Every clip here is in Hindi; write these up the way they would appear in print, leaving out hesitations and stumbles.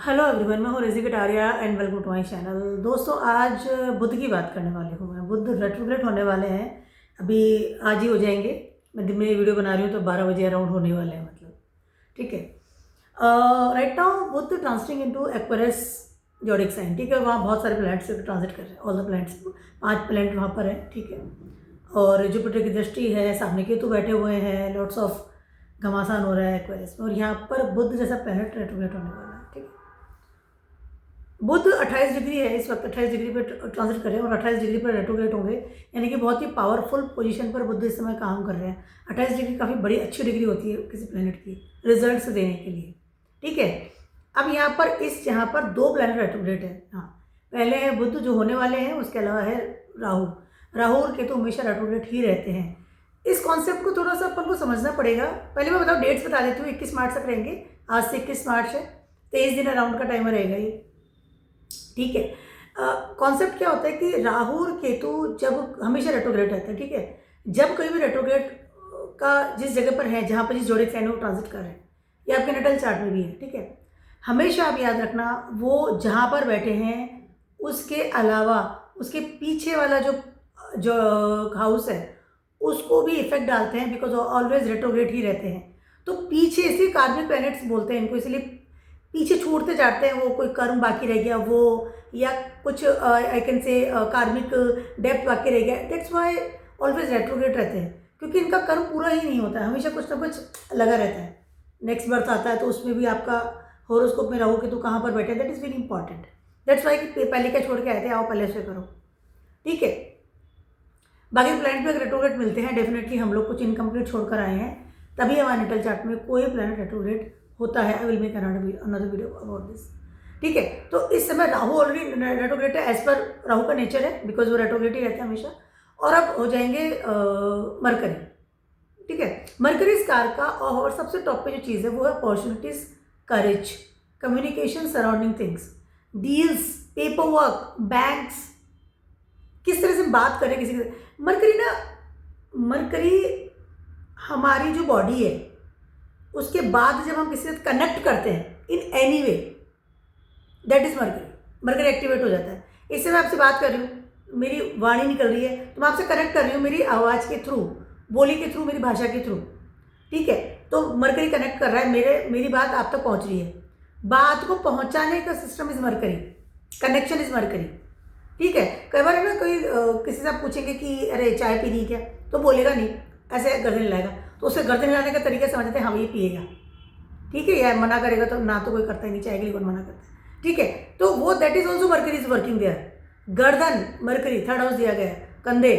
हेलो एवरीवन, मैं हूँ Riji Kataria and welcome to my channel. दोस्तों, आज बुध की बात करने वाली हूँ मैं। बुध रेट्रोग्रेड होने वाले हैं, अभी आज ही हो जाएंगे। मैं दिन में ये वीडियो बना रही हूँ तो 12 बजे अराउंड होने वाले हैं, मतलब ठीक है। Right now Budh transiting into Aquarius zodiac sign, ठीक है। वहाँ बहुत सारे प्लैनेट्स ट्रांजिट कर रहे हैं, ऑल द प्लैनेट्स, 5 प्लैनेट वहाँ पर है, ठीक है। और जुपिटर की दृष्टि है, सामने केतु बैठे हुए हैं, लॉट्स ऑफ घमासान हो रहा है एक्वेरियस में, और यहाँ पर बुध जैसा प्लैनेट रेट्रोग्रेड होने वाला है, ठीक है। बुध 28 डिग्री है इस वक्त, 28 डिग्री पर ट्रांजिट कर रहे हैं और 28 डिग्री पर रेट्रोग्रेड होंगे, यानी कि बहुत ही पावरफुल पोजीशन पर बुध इस समय काम कर रहे हैं। 28 डिग्री काफ़ी बड़ी अच्छी डिग्री होती है किसी प्लेनेट की रिजल्ट्स देने के लिए, ठीक है। अब यहाँ पर यहाँ पर 2 प्लेनेट रेट्रोग्रेड है। हाँ, पहले है बुध जो होने वाले हैं, उसके अलावा है राहु। राहु और केतु हमेशा रेट्रोग्रेड ही रहते हैं। इस कॉन्सेप्ट को थोड़ा सा अपन को समझना पड़ेगा। पहले मैं बताऊँ, डेट्स बता देती हूँ। 21 मार्च तक रहेंगे, आज से 21 मार्च है, 23 दिन अराउंड का टाइम रहेगा ये, ठीक है। कॉन्सेप्ट क्या होता है कि राहु और केतु जब हमेशा रेट्रोग्रेड रहता है, ठीक है। जब कहीं भी रेट्रोग्रेड का जिस जगह पर है, जहाँ पर जिस जोड़े साइन वो ट्रांजिट कर रहे हैं, ये आपके नटल चार्ट में भी है, ठीक है। हमेशा आप याद रखना, वो जहाँ पर बैठे हैं उसके अलावा उसके पीछे वाला जो जो हाउस है उसको भी इफेक्ट डालते हैं, बिकॉज ऑलवेज रेट्रोग्रेड ही रहते हैं। तो पीछे इसलिए कार्मिक प्लैनेट्स बोलते हैं इनको, इसलिए पीछे छूटते जाते हैं। वो कोई कर्म बाकी रह गया वो, या कुछ आई कैन से कार्मिक डेप्थ बाकी रह गया, दैट्स वाई ऑलवेज रेट्रोग्रेड रहते हैं, क्योंकि इनका कर्म पूरा ही नहीं होता है, हमेशा कुछ ना कुछ लगा रहता है। नेक्स्ट बर्थ आता है तो उसमें भी आपका होरोस्कोप में राहु केतु कहाँ पर बैठे, that is very important. That's why कि पहले क्या छोड़ के आए थे, आओ पहले से करो, ठीक है। बाकी प्लैनेट में रेट्रोग्रेड मिलते हैं डेफिनेटली, हम लोग कुछ इनकम्प्लीट छोड़कर आए हैं, तभी हमारे नेटल चार्ट में कोई प्लैनेट रेट्रोग्रेड होता है। I will make another video about this, ठीक है। तो इस समय राहु ऑलरेडी रेट्रोग्रेड है, एज पर राहु का नेचर है, बिकॉज वो रेट्रोग्रेड ही रहते हैं हमेशा। और अब हो जाएंगे मरकरी, ठीक है। मरकरी स्कार का और सबसे टॉप पे जो चीज़ है वो है opportunities, courage, communication surrounding things, deals, paper work, banks, किस तरह से बात करें किसी के। मरकरी हमारी जो बॉडी है उसके बाद जब हम किसी से कनेक्ट करते हैं in any way, that is mercury activate हो जाता है। इससे मैं आपसे बात कर रही हूँ, मेरी वाणी निकल रही है तो मैं आपसे कनेक्ट कर रही हूँ मेरी आवाज़ के थ्रू, बोली के थ्रू, मेरी भाषा के थ्रू, ठीक है। तो मरकरी कनेक्ट कर रहा है, मेरी बात आप तक पहुँच रही है। बात को पहुँचाने का system is mercury, connection is mercury, ठीक है। कई बार ना कोई किसी से आप पूछेंगे कि अरे चाय पी रही क्या, तो बोलेगा नहीं, ऐसे गर्दन हिलाएगा, तो उससे गर्दन हिलाने का तरीका समझते हैं, हाँ ये पिएगा, ठीक है। या मना करेगा तो ना, तो कोई करता ही नहीं, चाय के लिए कौन मना करता है, ठीक है। तो वो that is also Mercury is working there. गर्दन मरकरी, थर्ड हाउस दिया गया है, कंधे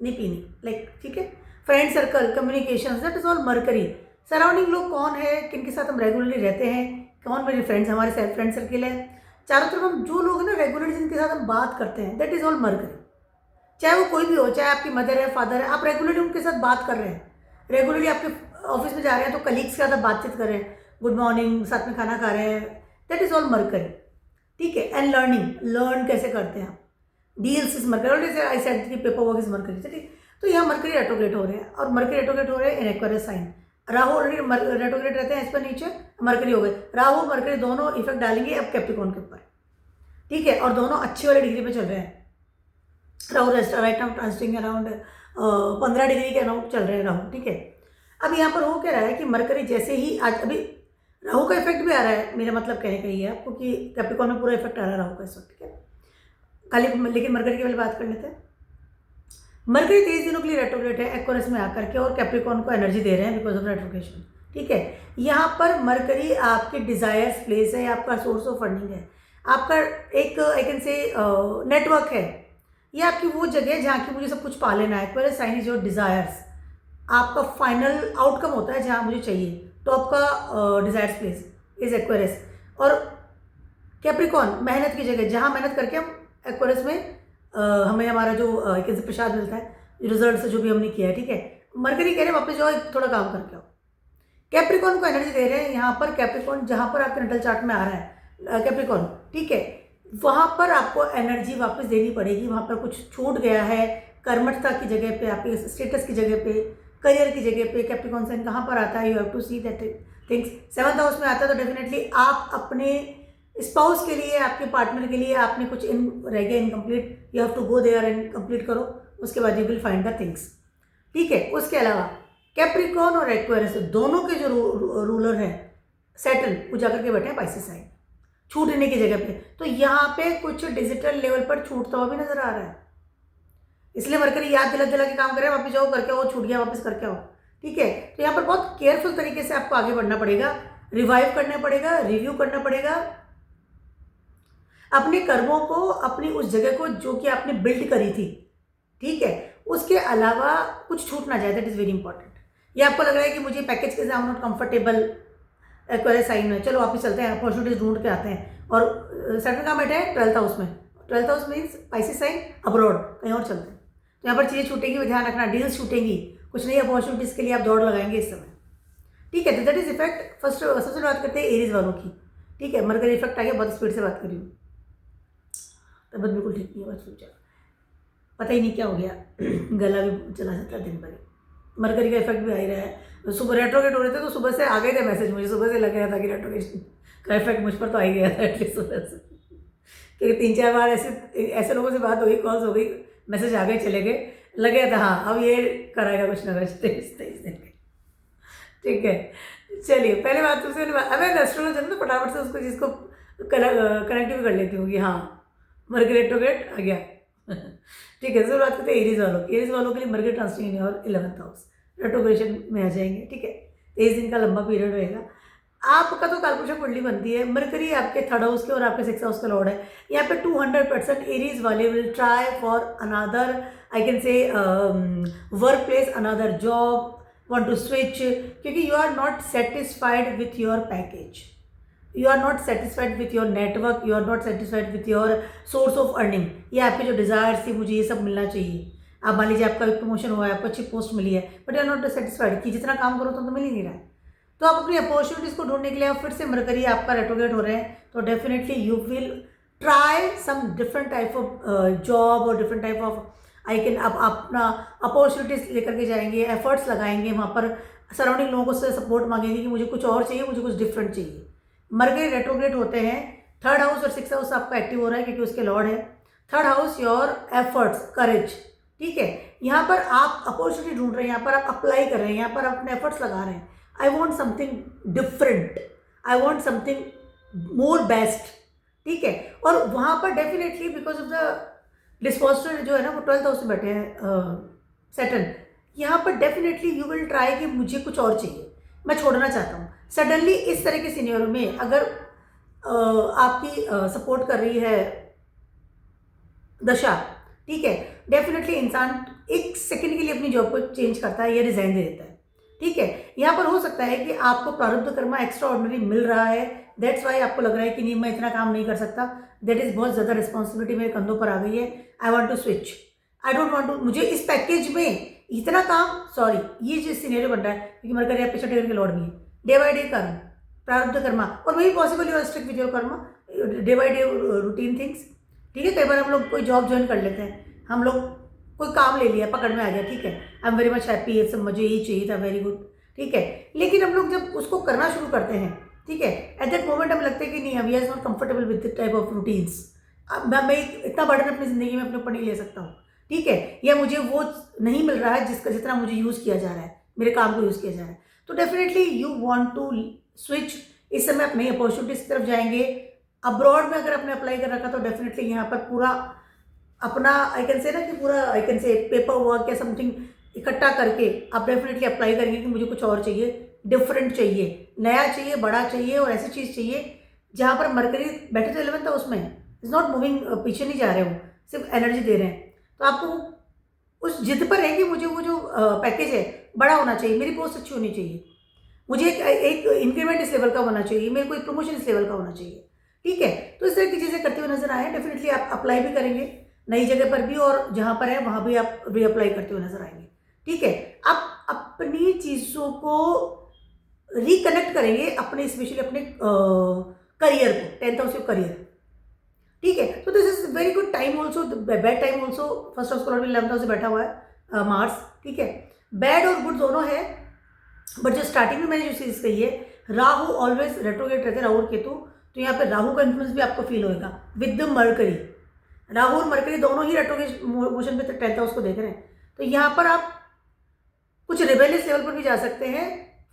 नहीं पीनी, लाइक, ठीक है। Friend circle, communication, that is all Mercury. Surrounding लोग कौन है, किन के साथ हम रेगुलरली रहते हैं, कौन मेरे फ्रेंड्स, हमारे फ्रेंड सर्किल है चारों तरफ, हम जो लोग हैं ना रेगुलरली जिनके साथ हम बात करते हैं, दैट इज ऑल मरकरी। चाहे वो कोई भी हो, चाहे आपकी मदर है, फादर है, आप रेगुलरली उनके साथ बात कर रहे हैं, रेगुलरली आपके ऑफिस में जा रहे हैं तो कलीग्स के साथ बातचीत कर रहे हैं, गुड मॉर्निंग, साथ में खाना खा रहे हैं, दैट इज ऑल मरकरी, ठीक है। एंड लर्न कैसे करते हैं आप, deals is mercury, I said कि पेपर वर्क इज मरकरी, ठीक। तो यहाँ मरकरी रेट्रोग्रेड हो रहे हैं, और मरकरी रेट्रोग्रेड हो रहे हैं in Aquarius sign. Rahu already retrograde रहते हैं इस पर नीचे, मरकरी हो गए। राहु मरकरी दोनों इफेक्ट डालेंगे अब कैप्रिकॉर्न के ऊपर, ठीक है। और दोनों अच्छी वाली डिग्री पे चल रहे हैं। Rahu right now transiting around 15 degree के अराउंड चल रहे हैं राहु, ठीक है। अब यहाँ पर हो क्या रहा है कि मरकरी जैसे ही आज अभी राहु का इफेक्ट भी आ रहा है, मेरा मतलब कहने का ही है आपको कि कैप्रिकॉर्न में पूरा इफेक्ट आ रहा है राहु का इस वक्त, ठीक है। खाली लेकिन मरकरी की वाली बात कर लेते हैं। मरकरी 23 दिनों के लिए रेट्रोग्रेड है एक्वेरियस में आकर के, और कैप्रिकॉर्न को एनर्जी दे रहे हैं बिकॉज ऑफ रेट्रोग्रेशन, ठीक है। यहाँ पर मरकरी आपके डिजायर्स प्लेस है, आपका सोर्स ऑफ फंडिंग है, आपका एक आई कैन से नेटवर्क है, ये आपकी वो जगह है जहाँ की मुझे सब कुछ पा लेना है। Aquarius sign is your desires, आपका फाइनल आउटकम होता है जहाँ मुझे चाहिए, तो आपका डिजायर्स प्लेस इज एक्वेरियस। और कैप्रिकॉर्न मेहनत की जगह, जहाँ मेहनत करके हम एक्वेरियस में हमें हमारा जो कैसे प्रसाद मिलता है, रिजल्ट से जो भी हमने किया है, ठीक है। मरकरी कह रहे हैं वापस जाओ, थोड़ा काम करके आओ। कैप्रिकॉर्न को एनर्जी दे रहे हैं यहाँ पर। कैप्रिकॉर्न जहाँ पर आपके नटल चार्ट में आ रहा है कैप्रिकॉर्न, ठीक है, वहाँ पर आपको एनर्जी वापस देनी पड़ेगी। वहाँ पर कुछ छूट गया है, कर्मठता की जगह पे, आपके स्टेटस की जगह पे, करियर की जगह पे कैप्रिकॉर्न साइन कहाँ पर आता है, you have to see that things. 7th house में आता है तो डेफिनेटली आप अपने स्पाउस के लिए, आपके पार्टनर के लिए आपने कुछ रह गया incomplete, you have to go there and complete करो, उसके बाद you will find the things. ठीक है, उसके अलावा कैप्रिकॉर्न और एक्वेरियस दोनों के जो रूलर हैं सैटर्न, वो जाकर के बैठे हैं पाइसेस साइन, छूटने की जगह पे। तो यहाँ पे कुछ डिजिटल लेवल पर छूटता हुआ भी नजर आ रहा है, इसलिए मरकरी याद दिला दिला के काम करे, वापस जाओ करके आओ, छूट गया वापस करके आओ। ठीक है, तो यहाँ पर बहुत केयरफुल तरीके से आपको आगे बढ़ना पड़ेगा, रिवाइव करना पड़ेगा, रिव्यू करना पड़ेगा अपने कर्मों को, अपनी उस जगह को जो कि आपने बिल्ड करी थी। ठीक है, उसके अलावा कुछ छूट ना जाए, दैट इज वेरी इंपॉर्टेंट। ये आपको लग रहा है कि मुझे पैकेज के साथ नॉट कंफर्टेबल, एक्वायरस साइन है, चलो वापस चलते हैं, अपॉर्चुनिटीज ढूंढ के आते हैं। और सेटल कहाँ बैठे हैं? 12th हाउस में। 12th house means Pisces sign, abroad, कहीं और चलते हैं। तो यहाँ पर चीज़ें छूटेंगी, ध्यान रखना, डील्स छूटेंगी, कुछ नई अपॉर्चुनिटीज़ के लिए आप दौड़ लगाएंगे इस समय। ठीक है, तो दैट इज इफेक्ट। फर्स्ट सबसे बात करते हैं एरीज वालों की। ठीक है, मरकरी इफेक्ट आ गया, बहुत स्पीड से बात कर रही हूँ, तबियत बिल्कुल ठीक नहीं है, बस फ्यूचर पता ही नहीं क्या हो गया गला भी चला जाता है दिन भर। मरकरी का इफेक्ट भी आ ही रहा है। सुबह रेट्रोगेट हो रहे थे तो सुबह से आ गए थे मैसेज, मुझे सुबह से लग गया था कि रेट्रोगेशन का इफेक्ट मुझ पर तो आ ही गया था एटलीस्ट सुबह से, क्योंकि 3-4 बार ऐसे लोगों से बात हो गई, कॉल्स हो गई, मैसेज आ गए चले गए, लग गया था हाँ अब ये कराएगा कुछ ना कुछ 23 दिन के। ठीक है, चलिए पहले बात तुमसे अब मैं एस्ट्रोलॉजर तो फटाफट से उसको चीज़ को कनेक्ट भी कर लेती हूँ कि हाँ मरकरी रेट्रोगेट आ गया ठीक है, तो बात करते हैं एरीज वालों की। एरीज वालों के लिए मरकरी ट्रांसिटिंग और 11th हाउस रेट्रोग्रेशन में आ जाएंगे। ठीक है, 23 दिन का लंबा पीरियड रहेगा। आपका तो कालपुरुष कुंडली बनती है, मरकरी आपके 3rd हाउस के और आपके 6th हाउस का लॉर्ड है। यहाँ पे 200% एरीज वाले will try for another, I can से work place, another job, want to switch, क्योंकि you are not satisfied with your package, you are not satisfied with your network, you are not satisfied with your source of earning। ये आपके जो डिज़ायर्स थी, मुझे ये सब मिलना चाहिए। आप मान लीजिए आपका प्रमोशन हुआ है, आपको अच्छी पोस्ट मिली है, but you are not satisfied कि जितना काम करो तो मिल ही नहीं रहा है। तो आप अपनी अपॉर्चुनिटीज़ को ढूंढने के लिए आप फिर से मरकरी आपका रेट्रोगेट हो रहे हैं, तो definitely you will try some different type of job और different type of I can, आप अपना अपॉर्चुनिटीज़ लेकर के जाएंगे, एफर्ट्स लगाएंगे, वहाँ पर सराउंडिंग लोगों से सपोर्ट मांगेंगे कि मुझे कुछ और चाहिए, मुझे कुछ डिफरेंट चाहिए। मरकरी रेट्रोग्रेड होते हैं, 3rd हाउस और 6th हाउस आपका एक्टिव हो रहा है क्योंकि उसके लॉर्ड है। 3rd हाउस योर एफर्ट्स, करेज। ठीक है, यहाँ पर आप अपॉर्चुनिटी ढूंढ रहे हैं, यहाँ पर आप अप्लाई कर रहे हैं, यहाँ पर आप अपने एफर्ट्स लगा रहे हैं। I want something different, I want something more best. ठीक है, और वहाँ पर definitely because of the dispositor जो है ना वो 12th हाउस में बैठे हैं सैटर्न, यहाँ पर डेफिनेटली यू विल ट्राई कि मुझे कुछ और चाहिए, मैं छोड़ना चाहता हूँ। सडनली इस तरह के सीनियरों में अगर आपकी सपोर्ट कर रही है दशा, ठीक है, डेफिनेटली इंसान 1 सेकंड के लिए अपनी जॉब को चेंज करता है या रिजाइन दे देता है। ठीक है, यहाँ पर हो सकता है कि आपको प्रारब्ध कर्मा एक्स्ट्रा ऑर्डिनरी मिल रहा है, दैट्स वाई आपको लग रहा है कि नहीं मैं इतना काम नहीं कर सकता, दैट इज़ बहुत ज़्यादा रिस्पॉन्सिबिलिटी मेरे कंधों पर आ गई है, I want to switch, I don't want to, मुझे इस पैकेज में इतना काम, सॉरी ये जो सिनेरियो बन रहा है क्योंकि मरकरी आपके 6th के लॉर्ड भी है, डे बाई डे कर्म, प्रारब्ध कर्मा, और वही possible you strict with your Karma, day by day routine things. ठीक है, कई बार हम लोग कोई जॉब ज्वाइन कर लेते हैं, हम लोग कोई काम ले लिया, पकड़ में आ गया, ठीक है, I am very much happy, ये सब मुझे यही चाहिए था, वेरी गुड। ठीक है, लेकिन हम लोग जब उसको करना शुरू करते हैं, ठीक है, एट दैट मोमेंट हमें लगता है कि नहीं अब ये is not comfortable with this type of routines, मैं इतना बर्डन अपनी ज़िंदगी में अपने ऊपर नहीं ले सकता हूँ। ठीक है, या मुझे वो नहीं मिल रहा है जिसका जितना मुझे यूज़ किया जा रहा है, मेरे काम को यूज़ किया जा रहा है, तो definitely you want to switch. इस समय आप नई अपॉर्चुनिटीज़ की तरफ जाएंगे। अब्रॉड में अगर आपने अप्लाई कर रखा तो डेफिनेटली यहाँ पर पूरा अपना आई कैन से ना कि पूरा आई कैन से पेपर वर्क या समथिंग इकट्ठा करके आप डेफिनेटली अप्लाई करेंगे कि मुझे कुछ और चाहिए, डिफरेंट चाहिए, नया चाहिए, बड़ा चाहिए, और ऐसी चीज़ चाहिए जहाँ पर मरकरी बैठे तो 11th हाउस में इज़ नॉट मूविंग, पीछे नहीं जा रहे हो, सिर्फ एनर्जी दे रहे हैं। तो आपको उस जिद पर है कि मुझे वो जो पैकेज है बड़ा होना चाहिए, मेरी पोस्ट अच्छी होनी चाहिए, मुझे एक इंक्रीमेंट इस लेवल का होना चाहिए, मेरे को एक प्रमोशन इस लेवल का होना चाहिए। ठीक है, तो इस तरह की चीज़ें करते हुए नजर आए, डेफिनेटली आप अप्लाई भी करेंगे नई जगह पर भी, और जहाँ पर है वहाँ भी आप रीअप्लाई करते हुए नजर आएंगे। ठीक है, आप अपनी चीज़ों को रिकनेक्ट करेंगे अपने, स्पेशली अपने करियर को, 10th हाउस करियर। ठीक है, तो this is very good time also, bad time also. 1st house का 11th हाउस से बैठा हुआ है मार्स। ठीक है, बैड और गुड दोनों है, बट जो स्टार्टिंग में मैंने जो चीज़ कही है, राहु ऑलवेज रेट्रोगेट रहते हैं, राहु और केतु, तो यहाँ पे राहु का इन्फ्लुएंस भी आपको फील होएगा विद द मरकरी। राहु और मरकरी दोनों ही रेट्रोग्रेड मोशन पे 10th हाउस को देख रहे हैं, तो यहाँ पर आप कुछ रिबेलियस लेवल पर भी जा सकते हैं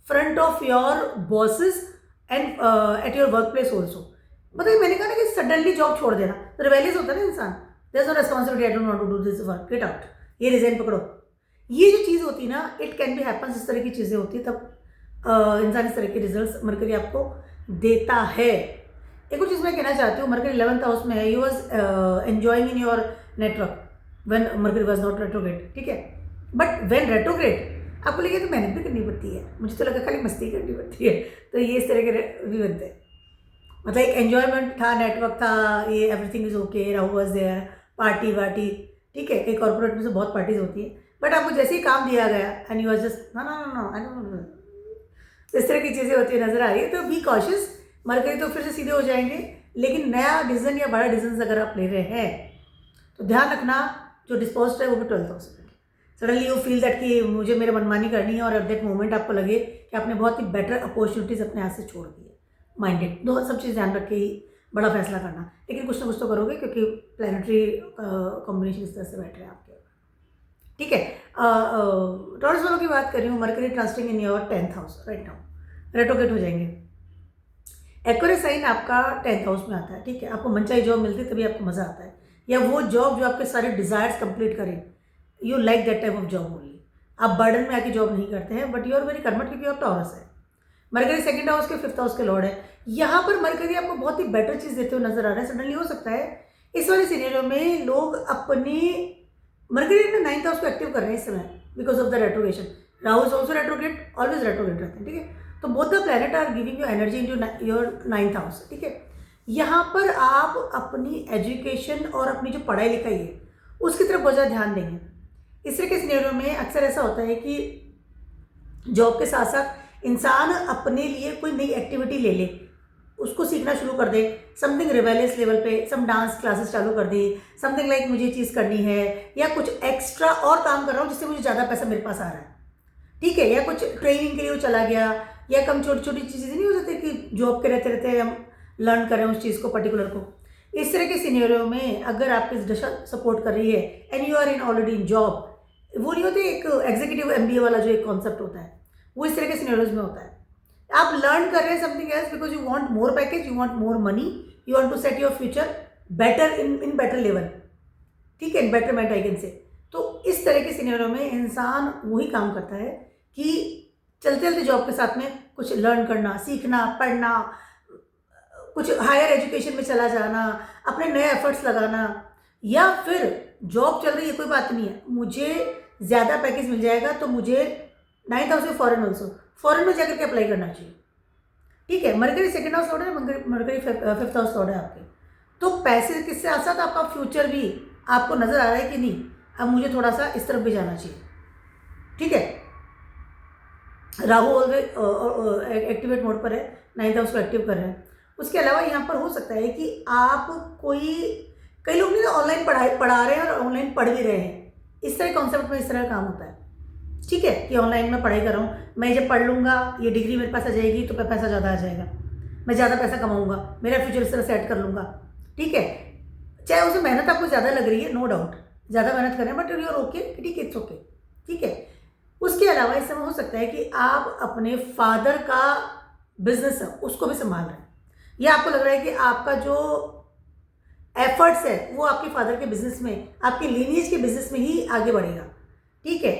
front of your bosses and eight your work place also. मतलब मैंने कहा ना कि सडनली जॉब छोड़ देना, तो रिबेलियस होता है ना इंसान, there is no responsibility, I don't want to do this work, get out, ये रिजाइन पकड़ो। ये जो चीज़ होती है ना, इट कैन बी हैपन्स, इस तरह की चीज़ें होती है, तब इंसान इस तरह के रिजल्ट्स मरकरी आपको देता है। एक और चीज़ मैं कहना चाहती हूँ, मरकरी 11th हाउस में है, you was enjoying in your network when mercury was not retrograde, ठीक है, बट व्हेन रेट्रोग्रेड आपको लगे तो मेहनत भी करनी पड़ती है, मुझे तो लगा खाली मस्ती करनी पड़ती है, तो ये इस तरह के भी बनते हैं। मतलब एक एन्जॉयमेंट था, नेटवर्क था, ये everything is okay, Rahu was there, party वार्टी, ठीक है, एक कॉर्पोरेट में से बहुत पार्टीज होती है, बट आपको जैसे ही काम दिया गया and you are just no I don't, इस तरह की चीज़ें होती है, नजर आ रही है, तो बी कॉशियस। मरकरी तो फिर से सीधे हो जाएंगे, लेकिन नया डिसीजन या बड़ा डिसीजन अगर आप ले रहे हैं तो ध्यान रखना जो डिस्पोज है वो भी 12th हाउस में। सडनली यू फील दैट कि मुझे मेरे मनमानी करनी है, और एट दैट मोमेंट आपको लगे कि आपने बहुत ही बेटर अपॉर्चुनिटीज़ अपने हाथ से छोड़ दी है, माइंडेड, दो सब चीज़ ध्यान रख के ही बड़ा फैसला करना, लेकिन कुछ ना कुछ तो करोगे, क्योंकि प्लानिटरी कॉम्बिनेशन इस तरह से बैठ रहे हैं आपके, ठीक है। टॉरस वालों की बात कर रही हूँ, mercury transiting in your 10th house right now, retrograde हो जाएंगे। एक्वेरियस साइन आपका 10th हाउस में आता है, ठीक है, आपको मनचाही जॉब मिलती है तभी आपको मज़ा आता है, या वो जॉब जो आपके सारे डिज़ायर्स कंप्लीट करें, you like that type of job only. आप बर्डन में आके जॉब नहीं करते हैं, बट यू आर वेरी कर्मठ, क्योंकि आप टॉरस है। मरकरी 2nd हाउस के 5th हाउस के लॉर्ड है, यहाँ पर मरकरी आपको बहुत ही बेटर चीज़ देते हुए नजर आ रहा है। सडनली हो सकता है इस वाले सिनेरियो में लोग अपनी मरकरी ने 9th हाउस को एक्टिव कर रहे हैं इस समय because of the retrogression. Rahu is also retrograde, always retrograde रहते हैं, ठीक है, तो both the planet are giving you energy in your 9th house, ठीक है। यहाँ पर आप अपनी एजुकेशन और अपनी जो पढ़ाई लिखाई है उसकी तरफ बहुत ज़्यादा ध्यान देंगे। इस तरह के सिनेरियो में अक्सर ऐसा होता है कि जॉब के साथ साथ इंसान अपने लिए कोई नई एक्टिविटी ले ले, उसको सीखना शुरू कर दे, समथिंग रिबेलियस लेवल पे, सम डांस क्लासेस चालू कर दी, समथिंग लाइक मुझे चीज़ करनी है, या कुछ एक्स्ट्रा और काम कर रहा हूँ जिससे मुझे ज़्यादा पैसा मेरे पास आ रहा है, ठीक है, या कुछ ट्रेनिंग के लिए वो चला गया, या कम छोटी छोटी चीज़ें नहीं हो जाती कि जॉब के रहते रहते हम लर्न करें उस चीज़ को पर्टिकुलर को। इस तरह के सिनेरियो में अगर आपकी दशा सपोर्ट कर रही है and you are in already in job, वो नहीं होते एक एग्जीक्यूटिव MBA वाला जो एक कॉन्सेप्ट होता है, वो इस तरह के सिनेरियोज में होता है। आप लर्न कर रहे हैं something else because you want more package, you want more money, you want to set your future better in better level, ठीक है, इन बेटरमेंट आई कैन से। तो इस तरह के सिनेरियो में इंसान वही काम करता है कि चलते चलते जॉब के साथ में कुछ लर्न करना, सीखना, पढ़ना, कुछ हायर एजुकेशन में चला जाना, अपने नए एफर्ट्स लगाना, या फिर जॉब चल रही है कोई बात नहीं है, मुझे ज़्यादा पैकेज मिल जाएगा तो मुझे 9th हाउस में फॉरेन ऑल्सो, फॉरेन में जाकर के अप्लाई करना चाहिए, ठीक है। मरकरी 2nd हाउस लॉर्ड है, मरकरी 5th हाउस लॉर्ड है आपके, तो पैसे के साथ साथ आपका फ्यूचर भी आपको नज़र आ रहा है कि नहीं अब मुझे थोड़ा सा इस तरफ भी जाना चाहिए, ठीक है। राहु ऑलवेज एक्टिवेट मोड पर है, 9th हाउस को एक्टिव कर रहे हैं। उसके अलावा यहाँ पर हो सकता है कि आप कई लोग नहीं ना ऑनलाइन पढ़ा रहे हैं और ऑनलाइन पढ़ भी रहे हैं, इस तरह कॉन्सेप्ट में इस तरह का काम होता है, ठीक है, कि ऑनलाइन में पढ़ाई कर रहा हूँ, मैं जब पढ़ लूँगा ये डिग्री मेरे पास आ जाएगी तो पैसा ज़्यादा आ जाएगा, मैं ज़्यादा पैसा कमाऊँगा, मेरा फ्यूचर इस तरह सेट कर लूँगा, ठीक है। चाहे उसमें मेहनत आपको ज़्यादा लग रही है, नो डाउट ज़्यादा मेहनत करें, बट यू आर ओके, ठीक है, इट्स ओके, ठीक है। उसके अलावा इस समय हो सकता है कि आप अपने फादर का बिजनेस है उसको भी संभाल रहे हैं, या आपको लग रहा है कि आपका जो एफर्ट्स है वो आपके फादर के बिजनेस में, आपके लीनिएज के बिजनेस में ही आगे बढ़ेगा, ठीक है,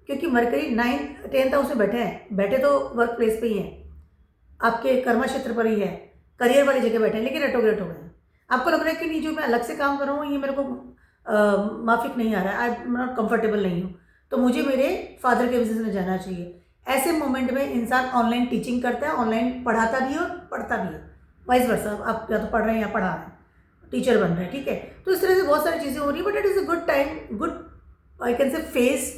क्योंकि मरकरी 10th हाउस में बैठे तो वर्क प्लेस पे ही हैं, आपके कर्मा क्षेत्र पर ही है, करियर वाली जगह बैठे हैं, लेकिन रेट्रोग्रेड हो गए हैं। आपको लग रहा है कि नहीं जो मैं अलग से काम कर रहा हूँ ये मेरे को माफिक नहीं आ रहा है, आई नॉट कंफर्टेबल नहीं हूँ, तो मुझे मेरे फादर के बिजनेस में जाना चाहिए। ऐसे मोमेंट में इंसान ऑनलाइन टीचिंग करता है, ऑनलाइन पढ़ाता भी है और पढ़ता भी है, वाइस वर्सा, आप या तो पढ़ रहे हैं या पढ़ा रहे हैं, टीचर बन रहे हैं, ठीक है। तो इस तरह से बहुत सारी चीज़ें हो रही है, but it is a good time, good I can से फेस,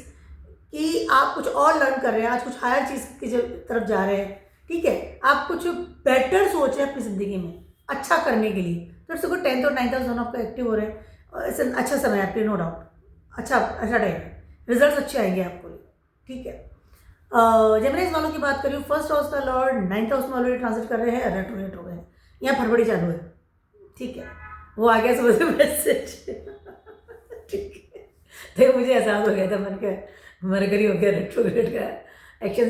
कि आप कुछ और लर्न कर रहे हैं, आज कुछ हायर चीज़ की तरफ जा रहे हैं, ठीक है, आप कुछ बेटर सोच रहे हैं अपनी ज़िंदगी में अच्छा करने के लिए, तो इट्स गुड। 10th और 9th हाउस दोनों आपका एक्टिव हो रहे हैं, इट्स अच्छा समय आपके, नो डाउट, अच्छा टाइम है, रिजल्ट अच्छे आएंगे आपको, ठीक है। जेमिनीज वालों की बात करूँ, 1st हाउस का लॉर्ड 9th हाउस में ऑलरेडी ट्रांजिट कर रहे हैं, रेट्रोग्रेड हो गए हैं, यहाँ फरवरी चालू है, ठीक है, वो आ गया सुबह से मैसेज। ठीक है, तो मुझे एहसास हो गया था, मन का मरकरी हो गया रेट्रोग्रेड का एक्शन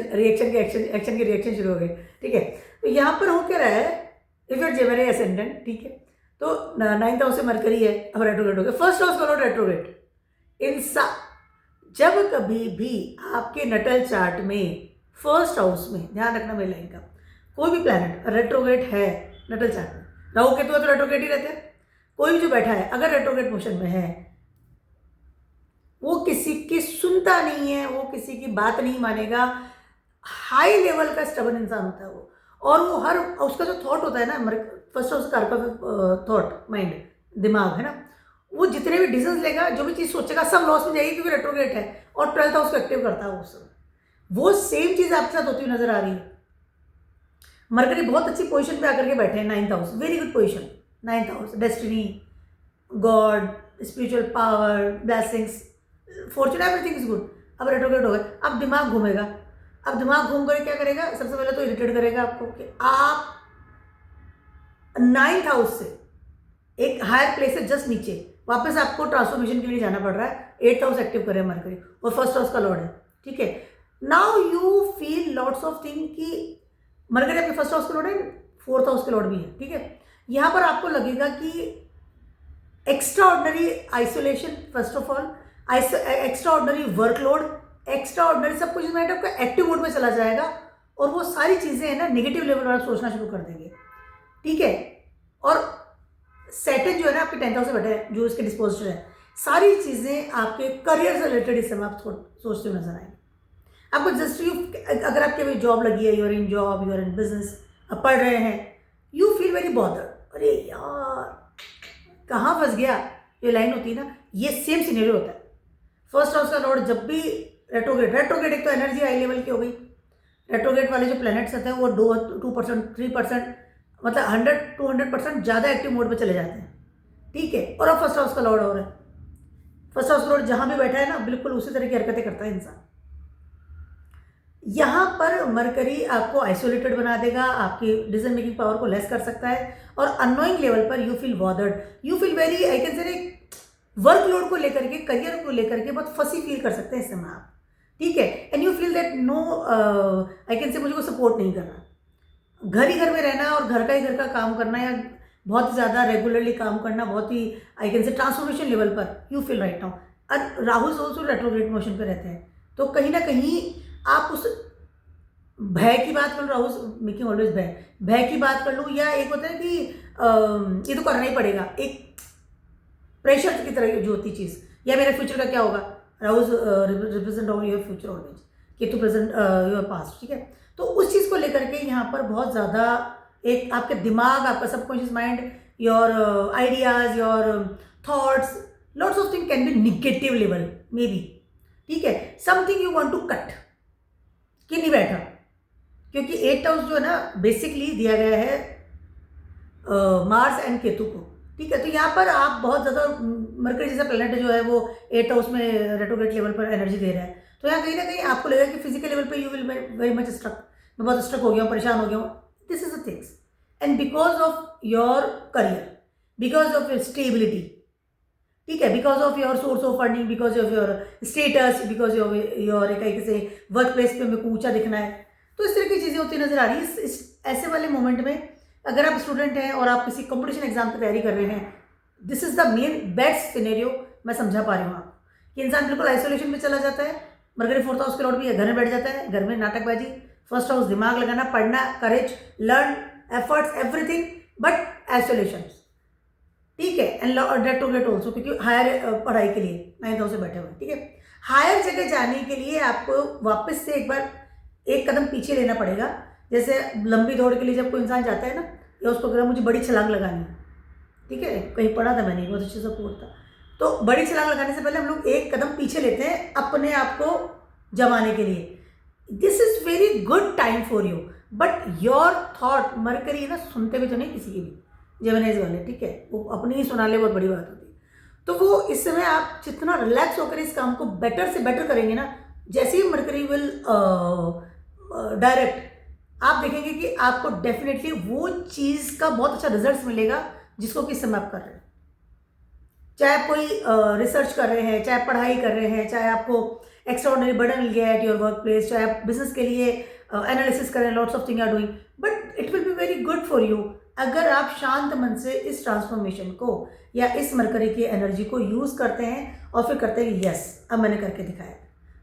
के रिएक्शन शुरू हो गए। ठीक है, तो यहाँ पर हो क्या रहा है, इफ योर जेमिनी असेंडेंट, ठीक है, तो 9th हाउस से मरकरी है, अब रेट्रोग्रेड हो गया, फर्स्ट हाउस का लॉर्ड रेट्रोग्रेड। जब कभी भी आपके नटल चार्ट में फर्स्ट हाउस में, ध्यान रखना मेरी लाइन का, कोई भी प्लैनेट रेट्रोग्रेड है नटल चार्ट में, राहु केतु है तो रेट्रोग्रेड ही रहते हैं, कोई भी जो बैठा है अगर रेट्रोग्रेड मोशन में है, वो किसी की सुनता नहीं है, वो किसी की बात नहीं मानेगा, हाई लेवल का स्टबन इंसान होता है वो, और वो हर उसका जो थॉट होता है ना, फर्स्ट हाउस का थॉट माइंड, दिमाग है ना, वो जितने भी डिसीजन लेगा, जो भी चीज़ सोचेगा, सब लॉस में जाएगी क्योंकि रेट्रोग्रेड है, और 12th हाउस को एक्टिव करता है उस समय। वो सेम चीज़ आपके साथ होती हुई नजर आ रही है। मरकरी बहुत अच्छी पोजीशन पे आकर के बैठे हैं, 9th house, very good position, 9th house, destiny, God, spiritual power, blessings, Fortune, everything is good. अब रेट्रोग्रेड हो गए, अब दिमाग घूमेगा, अब दिमाग घूम कर क्या करेगा, सबसे पहले तो इरिटेट करेगा आपको कि आप 9th हाउस से एक हायर प्लेस से जस्ट नीचे वापस आपको ट्रांसफॉर्मेशन के लिए जाना पड़ रहा है। 8th हाउस एक्टिव करे मरकरी और फर्स्ट हाउस का लॉर्ड है, ठीक है। Now you feel lots of thing कि मरकरी आपके फर्स्ट हाउस का लॉर्ड है, 4th हाउस का लॉर्ड भी है, ठीक है। यहाँ पर आपको लगेगा कि extra ordinary isolation, first of all extra ordinary workload, extra ordinary सब कुछ इसमें आपका एक्टिव मोड में चला जाएगा, और वो सारी चीज़ें हैं ना नेगेटिव लेवल पर आप सोचना शुरू कर देंगे, ठीक है। और सैटर्न जो है ना आपके 10th हाउस से बैठे हैं, जो इसके डिस्पोजिशन है, सारी चीज़ें आपके करियर से रिलेटेड इस समय आप सोचते हुए नजर आएंगे। आपको जस्ट यू, अगर आपके अभी जॉब लगी है, you're in job, you're in business, आप पढ़ रहे हैं, यू फील वेरी बॉदर्ड, अरे यार कहाँ फंस गया, ये लाइन होती है ना, ये सेम सिनेरियो होता है। फर्स्ट हाउस का लॉर्ड जब भी रेट्रोग्रेड एक तो एनर्जी हाई लेवल की हो गई, रेट्रोग्रेड वाले जो प्लैनेट्स होते हैं वो 2% 3% मतलब 100-200% ज़्यादा एक्टिव मोड पे चले जाते हैं, ठीक है। और अब फर्स्ट हाउस का लॉर्ड हो रहा है, फर्स्ट हाउस का लॉर्ड जहाँ भी बैठा है ना, बिल्कुल उसी तरह की हरकतें करता है इंसान। यहाँ पर मरकरी आपको आइसोलेटेड बना देगा, आपकी डिसीजन मेकिंग पावर को लेस कर सकता है, और अननोइंग लेवल पर you feel bothered, you feel very, I can से वर्कलोड को लेकर के, करियर को लेकर के बहुत फंसी फील कर सकते हैं इस समय आप, ठीक है। And you feel that no, I can say मुझे को सपोर्ट नहीं करना, घर ही घर में रहना और घर का ही घर का काम करना, या बहुत ज़्यादा रेगुलरली काम करना, बहुत ही I can say transformation level पर यू फील राइट नाउ। और राहु ऑल्सो रेट्रोग्रेड मोशन पे रहते हैं, तो कहीं ना कहीं आप उस भय की बात कर लो, राहु मेकिंग ऑलवेज भय की बात कर लो, या एक होता है कि ये तो करना ही पड़ेगा, एक प्रेशर की तरह जो होती चीज़, या मेरे फ्यूचर का क्या होगा, राहु रिप्रेजेंट होगा your future always, Ketu present your past, ठीक है। तो उस चीज़ को लेकर के यहाँ पर बहुत ज़्यादा एक आपके दिमाग, आपका subconscious mind, your ideas, your thoughts, lots of thing can be negative level may be, ठीक है। Something you want to cut कि नहीं बैठा, क्योंकि 8th हाउस जो है ना बेसिकली दिया गया है मार्स एंड केतु को, ठीक है। तो यहाँ पर आप बहुत ज़्यादा, मरकरी जैसा प्लैनेट जो है वो 8th हाउस में रेट्रोग्रेड लेवल पर एनर्जी दे रहा है, तो यहाँ कहीं ना कहीं आपको लगेगा कि फिजिकल लेवल पे you will very much struck, मैं बहुत स्ट्रक हो गया हूँ, परेशान हो गया हूँ, this is the things. And because of your career, because of your stability, ठीक है, because of your source of earning, because of your status, because your एक तरीके से वर्क प्लेस पे मेरे को ऊँचा दिखना है, तो इस तरह की चीज़ें होती नजर आ रही है। इस ऐसे वाले मोमेंट में अगर आप स्टूडेंट हैं और आप किसी कंपटीशन एग्जाम की तैयारी कर रहे हैं, this is the main best scenario मैं समझा पा रही हूँ आपको, कि इंसान बिल्कुल आइसोलेशन में चला जाता है, मरकरी 4th हाउस के लॉर्ड भी है, घर में बैठ जाता है, घर में नाटकबाजी, फर्स्ट हाउस दिमाग लगाना, पढ़ना, courage, learn, efforts, everything but isolation, ठीक है। एंड रेट्रोग्रेड ऑल्सो, क्योंकि हायर पढ़ाई के लिए 9th हाउस से बैठे हुए, ठीक है। हायर जगह जाने के लिए आपको वापस से एक बार एक कदम पीछे लेना पड़ेगा। जैसे लंबी दौड़ के लिए जब कोई इंसान जाता है ना, या उसको अगर मुझे बड़ी छलांग लगानी है, ठीक है, कहीं पढ़ा था मैंने, बहुत अच्छे से कोर्स था, तो बड़ी छलांग लगाने से पहले हम लोग एक कदम पीछे लेते हैं अपने आप को जमाने के लिए। This is very good time for you, but your thought, mercury ना सुनते भी तो नहीं किसी की भी, जेमिनीज वाले, ठीक है, वो अपनी ही सुना ले, बहुत बड़ी बात होती है। तो वो इस समय आप जितना रिलैक्स होकर इस काम को बेटर से बेटर करेंगे ना, जैसे ही मरकरी विल डायरेक्ट, आप देखेंगे कि आपको डेफिनेटली वो चीज़ का बहुत अच्छा रिजल्ट मिलेगा जिसको किस समय आप कर रहे हैं। चाहे आप कोई रिसर्च कर रहे हैं, चाहे पढ़ाई कर रहे हैं, चाहे आपको एक्स्ट्राऑर्डिनरी बर्डन मिल गया है एट योर वर्क प्लेस, चाहे आप बिजनेस के लिए एनालिसिस करें, lots of thing are doing, but it will be very good for you अगर आप शांत मन से इस ट्रांसफॉर्मेशन को या इस मरकरी की एनर्जी को यूज़ करते हैं और फिर करते हैं यस अब मैंने करके दिखाया।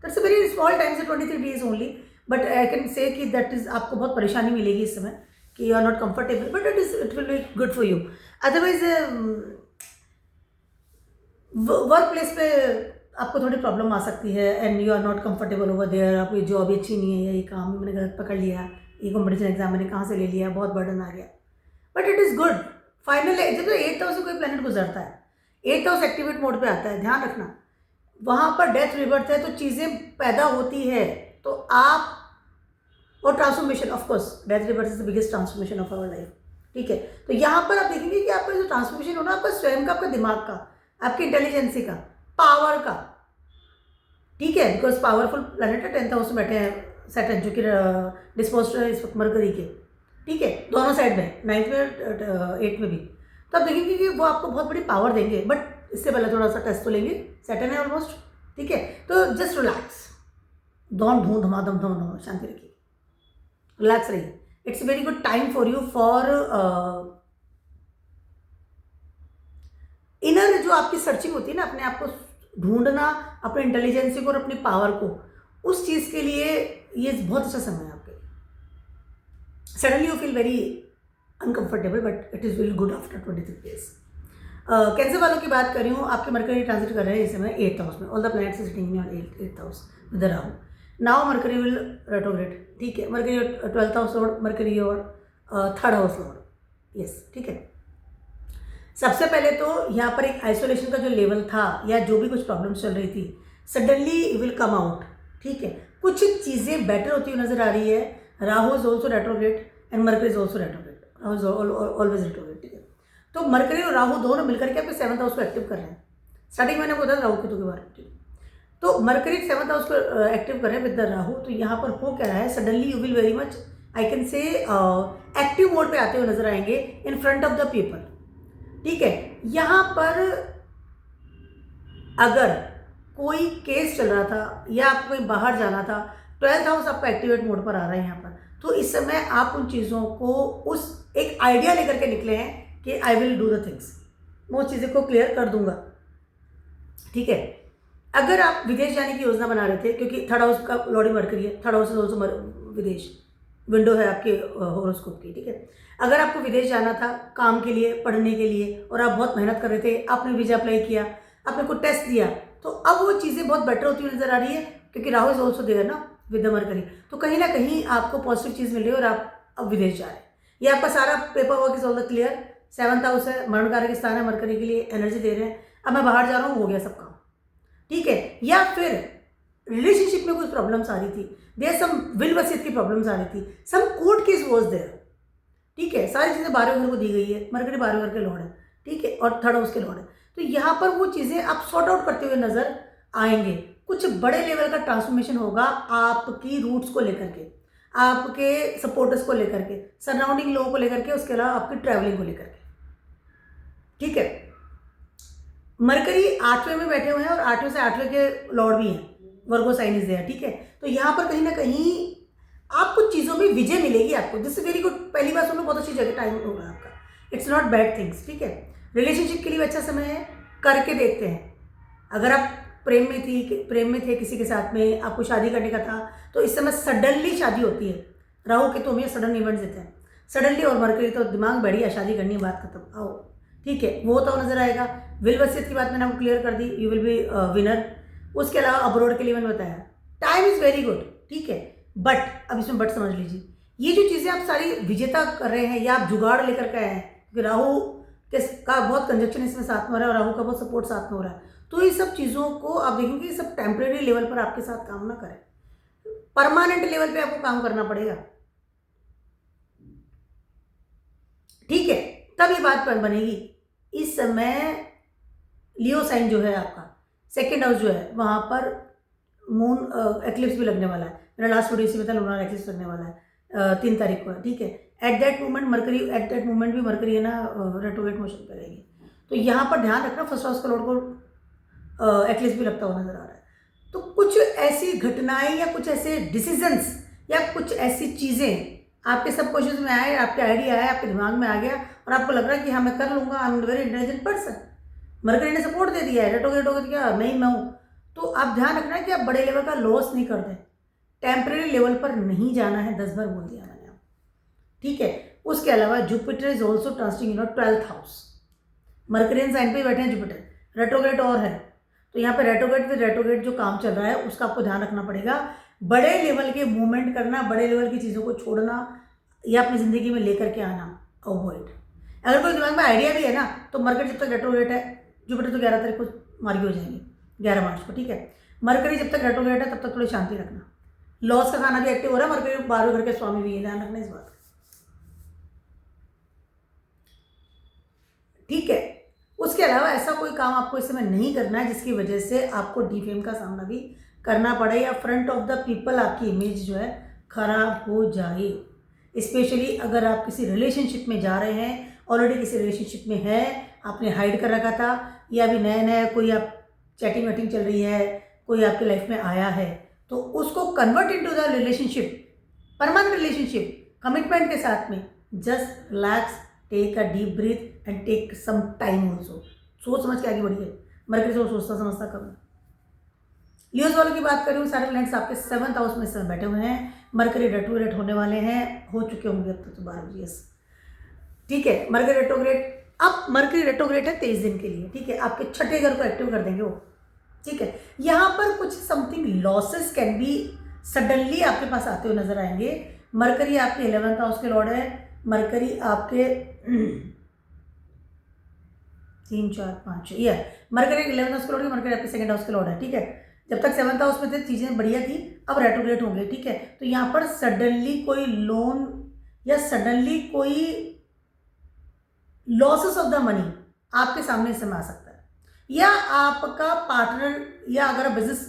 That's a very small time से 23 days only, but I can से कि दैट इज आपको बहुत परेशानी मिलेगी इस समय कि you are not comfortable, but it will be good for you. Otherwise work place पे आपको थोड़ी प्रॉब्लम आ सकती है and you are not comfortable over there, आपकी जॉब अच्छी नहीं है या ये काम मैंने गलत पकड़ लिया, ये कॉम्पिटिशन एग्जाम मैंने कहाँ से ले लिया, बहुत बर्डन आ गया, but it is good. Finally जब 8th हाउस से कोई प्लैनेट गुजरता है, 8th हाउस एक्टिवेट मोड पे आता है, ध्यान रखना वहाँ पर डेथ रिबर्थ है तो चीज़ें पैदा होती है, तो आप और transformation, of course death rebirth is the biggest transformation of our life, ठीक है। तो यहाँ पर आप देखेंगे कि आपका जो ट्रांसफॉर्मेशन होना आपका स्वयं का, आपका दिमाग का, आपकी इंटेलिजेंसी का, पावर का, ठीक है, बिकॉज पावरफुल प्लैनेट है 10th हाउस में बैठे हैं सैटर्न जो कि डिस्पोज्ड है इस वक्त मरकरी के, ठीक है, दोनों साइड में 9th में 8th में भी। तो आप देखेंगे कि वो आपको बहुत बड़ी पावर देंगे, बट इससे पहले थोड़ा सा टेस्ट तो लेंगे, सैटर्न है ऑलमोस्ट, ठीक है। तो जस्ट रिलैक्स, डोंट धूम धमाधम धम धम, शांति रखिए, रिलैक्स रहिए। It's very good time for you for inner जो आपकी सर्चिंग होती है ना, अपने आप को ढूंढना, अपने इंटेलिजेंसी को और अपनी पावर को, उस चीज़ के लिए ये बहुत अच्छा समय है आपके लिए। Suddenly you feel very uncomfortable but it is very good after 23 days. Cancer वालों की बात कर रही हूँ, आपके मरकरी ट्रांजिट कर रहे हैं इस समय 8th हाउस में, all the planets is sitting in 8th house with Rahu. Now mercury will retrograde, ठीक है, mercury 12th house Lord, mercury और 3rd हाउस लॉर्ड, यस, ठीक है। सबसे पहले तो यहाँ पर एक आइसोलेशन का जो लेवल था या जो भी कुछ प्रॉब्लम्स चल रही थी, सडनली विल कम आउट, ठीक है, कुछ चीज़ें बेटर होती हुई नजर आ रही है। Rahu is also retrograde and mercury is also retrograde, Rahu is always retrograde, ठीक है। तो मरकरी और राहु दोनों मिलकर के आपके 7th हाउस को एक्टिव कर रहे हैं। स्टार्टिंग मैंने बताया राहु केतु के बारे में, ठीक है। तो मरकरी 7th हाउस को एक्टिव कर रहे हैं विद द राहु, तो यहाँ पर हो क्या रहा है, suddenly you will very much I can से एक्टिव मोड पे आते हुए नजर आएंगे in front of the people, ठीक है। यहाँ पर अगर कोई केस चल रहा था या आपको कहीं बाहर जाना था, 12th हाउस आपका एक्टिवेट मोड पर आ रहा है यहाँ पर, तो इस समय आप उन चीज़ों को उस एक आइडिया लेकर के निकले हैं कि I will do the things, मैं उस चीज़ों को क्लियर कर दूंगा, ठीक है। अगर आप विदेश जाने की योजना बना रहे थे, क्योंकि 3rd हाउस का लॉर्ड मरकरी है, 3rd हाउस इज ऑल्सो विदेश विंडो है आपके हॉरोस्कोप की, ठीक है। अगर आपको विदेश जाना था काम के लिए, पढ़ने के लिए, और आप बहुत मेहनत कर रहे थे, आपने वीज़ा अप्लाई किया, आपने कोई टेस्ट दिया, तो अब वो चीज़ें बहुत बेटर होती हुई नजर आ रही है, क्योंकि राहु इज ऑल्सो देयर ना विद द मरकरी, तो कहीं ना कहीं आपको पॉजिटिव चीज़ मिल रही है और आप अब विदेश जा रहे हैं। ये आपका सारा paper work is all the clear, 7th house है, मरणकारक स्थान है, मरकरी के लिए एनर्जी दे रहे हैं, अब मैं बाहर जा रहा हूँ, हो गया सब काम, ठीक है। या फिर रिलेशनशिप में कुछ प्रॉब्लम्स आ रही थी, देयर सम विल वसीयत की प्रॉब्लम्स आ रही थी, सम कोर्ट केस वाज देयर, ठीक है। सारी चीज़ें 12वें घर को दी गई है, मरकरी 12वें घर के लॉर्ड है, ठीक है, और 3rd हाउस के लॉर्ड है, तो यहाँ पर वो चीज़ें आप सॉर्ट आउट करते हुए नजर आएंगे। कुछ बड़े लेवल का ट्रांसफॉर्मेशन होगा आपकी रूट्स को लेकर के, आपके सपोर्टर्स को लेकर के, सराउंडिंग लोगों को लेकर के, उसके अलावा आपकी ट्रैवलिंग को लेकर के, ठीक है। मरकरी 8वें में बैठे हुए हैं और 8वें से 8वें के लॉर्ड भी हैं, वर्गो साइन इज देयर, ठीक है। तो यहाँ पर कहीं ना कहीं आप कुछ चीज़ों में विजय मिलेगी आपको, दिस इज वेरी गुड। पहली बार सुनो, बहुत अच्छी जगह टाइम होगा आपका, इट्स नॉट बैड थिंग्स, ठीक है। रिलेशनशिप के लिए भी अच्छा समय है, करके देखते हैं। अगर आप प्रेम में थे किसी के साथ में, आपको शादी करने का था, तो इस समय सडनली शादी होती है, राहु के तो हमें सडन इवेंट्स देते हैं सडनली, और मरकरी तो दिमाग बढ़िया, शादी करनी, बात खत्म, आओ, ठीक है, वो तो नजर आएगा। विल वसीयत की बात मैंने आपको क्लियर कर दी, यू विल बी विनर। उसके अलावा अब्रोड के लिए मैंने बताया टाइम इज वेरी गुड, ठीक है, बट अब इसमें बट समझ लीजिए, ये जो चीज़ें आप सारी विजेता कर रहे हैं या आप जुगाड़ लेकर के आए हैं, क्योंकि राहु का बहुत कंजक्शन इसमें साथ में हो रहा है और राहु का बहुत सपोर्ट साथ में हो रहा है, तो ये सब चीज़ों को आप देखेंगे ये सब टेम्परेरी लेवल पर आपके साथ काम ना करें, परमानेंट लेवल पे आपको काम करना पड़ेगा, ठीक है, तब ये बात बनेगी। इस समय लियो साइन जो है आपका 2nd हाउस जो है, वहाँ पर मून एक्लिप्स भी लगने वाला है, मेरा लास्ट वीडियो इसी में था, लूनर एक्लिप्स लगने वाला है, 3 तारीख को है, ठीक है। एट दैट मोमेंट भी मरकरी है ना रेट्रोग्रेड मोशन पे रहेगी। तो यहाँ पर ध्यान रखना फर्स्ट हाउस का लॉर्ड को एक्लिप्स भी लगता हुआ नजर आ रहा है। तो कुछ ऐसी घटनाएं या कुछ ऐसे डिसीजंस या कुछ ऐसी चीज़ें आपके सबकॉन्शियस में आए, आपके आइडिया आया, आपके दिमाग में आ गया और आपको लग रहा है कि हाँ मैं कर लूँगा, I am very intelligent person, mercury ने सपोर्ट दे दिया है, रेट्रोग्रेड होगा तो क्या मैं हूँ। तो आप ध्यान रखना कि आप बड़े लेवल का लॉस नहीं कर दें, टेम्परेरी लेवल पर नहीं जाना है, 10 बार बोल दिया मैंने, ठीक है। उसके अलावा Jupiter is also transiting in 12th house, Mercury sign पे बैठे हैं जुपिटर, रेट्रोग्रेड और है। तो यहाँ पे रेट्रोग्रेड जो काम चल रहा है उसका आपको ध्यान रखना पड़ेगा। बड़े लेवल के मूवमेंट करना, बड़े लेवल की चीज़ों को छोड़ना या अपनी ज़िंदगी में लेकर के आना अवॉइड। अगर कोई दिमाग में आइडिया भी है ना तो मरकरी जब तक रेट्रोग्रेड है, जुपिटर तो 11 तारीख को मार्गी हो जाएंगे, 11 मार्च को, ठीक है। मरकरी जब तक रेट्रोग्रेड है तब तक थोड़ी शांति रखना। लॉस का खाना भी एक्टिव हो रहा है, मरकरी 12वें घर के स्वामी भी है, ध्यान रखना इस बात का, ठीक है। उसके अलावा ऐसा कोई काम आपको इस समय नहीं करना है जिसकी वजह से आपको डिफेम का सामना भी करना पड़े या फ्रंट ऑफ द पीपल आपकी इमेज जो है खराब हो जाए। स्पेशली अगर आप किसी रिलेशनशिप में जा रहे हैं, ऑलरेडी किसी रिलेशनशिप में है, आपने हाइड कर रखा था, या अभी नया नया कोई आप चैटिंग वैटिंग चल रही है, कोई आपकी लाइफ में आया है, तो उसको convert into the relationship, permanent relationship, commitment के साथ में just relax, take a deep breath and take some time also, सोच समझ के आगे बढ़िए। मरकरी से सोचता समझता कम। लियोज वालों की बात करूँ, सारे प्लैनेट्स आपके 7th हाउस में इस समय बैठे हुए हैं, मरकरी रेट्रोग्रेड होने वाले हैं, हो चुके होंगे अब तक तो 12 बजे, ठीक है। मरकरी रेट्रोग्रेड, अब मरकरी रेट्रोग्रेड है 23 दिन के लिए, ठीक है। आपके 6ठे घर को एक्टिव कर देंगे वो, ठीक है। यहाँ पर कुछ something losses can be suddenly आपके पास आते हुए नजर आएंगे। मरकरी आपके 11th हाउस के लॉर्ड है, मरकरी आपके 3 4 5 ये मरकरी 11th हाउस के लॉर्ड है, मरकरी आपके 2nd हाउस के लॉर्ड है, ठीक है। जब तक 7th हाउस में थे चीज़ें बढ़िया थी, अब रेट्रोग्रेड होंगे, ठीक है। तो यहाँ पर सडनली कोई लोन या सडनली कोई लॉसेस ऑफ द मनी आपके सामने इस समय आ सकता है, या आपका पार्टनर, या अगर आप बिजनेस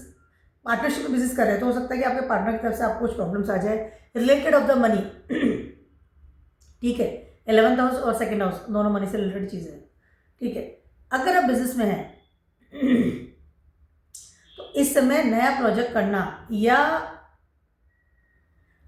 पार्टनरशिप में बिजनेस कर रहे हैं तो हो सकता है कि आपके पार्टनर की तरफ से आपको कुछ प्रॉब्लम्स आ जाए रिलेटेड ऑफ द मनी, ठीक है। 11th हाउस और 2nd हाउस दोनों मनी से रिलेटेड चीज़ें हैं, ठीक है। अगर आप बिजनेस में हैं तो इस समय नया प्रोजेक्ट करना या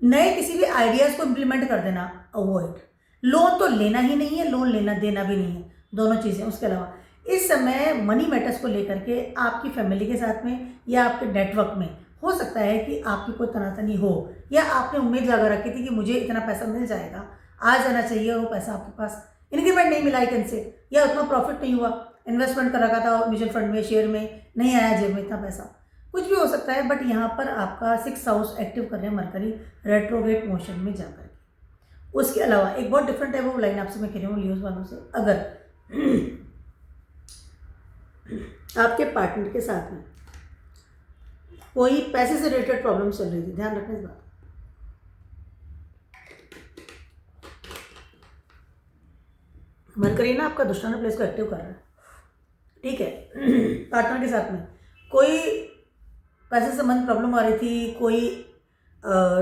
नए किसी भी आइडियाज को इम्प्लीमेंट कर देना अवॉइड। लोन तो लेना ही नहीं है, लोन लेना देना भी नहीं है, दोनों चीज़ें। उसके अलावा इस समय मनी मैटर्स को लेकर के आपकी फैमिली के साथ में या आपके नेटवर्क में हो सकता है कि आपकी कोई तनातनी हो, या आपने उम्मीद लगा रखी थी कि मुझे इतना पैसा मिल जाएगा, आ जाना चाहिए, वो पैसा आपके पास इंक्रीमेंट नहीं मिला एक से, या उतना प्रॉफिट नहीं हुआ, इन्वेस्टमेंट कर रखा था म्यूचुअल फंड में, शेयर में, नहीं आया जेब में इतना पैसा, कुछ भी हो सकता है। बट यहाँ पर आपका 6th हाउस एक्टिव कर रहे हैं मरकरी रेट्रोग्रेड मोशन में जाकर के। उसके अलावा एक बहुत डिफरेंट टाइप ऑफ लाइन आपसे मैं कह रही हूँ लियोज वालों से, अगर आपके पार्टनर के साथ में कोई पैसे से रिलेटेड प्रॉब्लम चल रही थी, ध्यान रखना इस बात। मरकरी ना आपका दुष्टाना प्लेस को एक्टिव कर रहा है, ठीक है। पार्टनर के साथ में कोई पैसे से संबंध प्रॉब्लम आ रही थी, कोई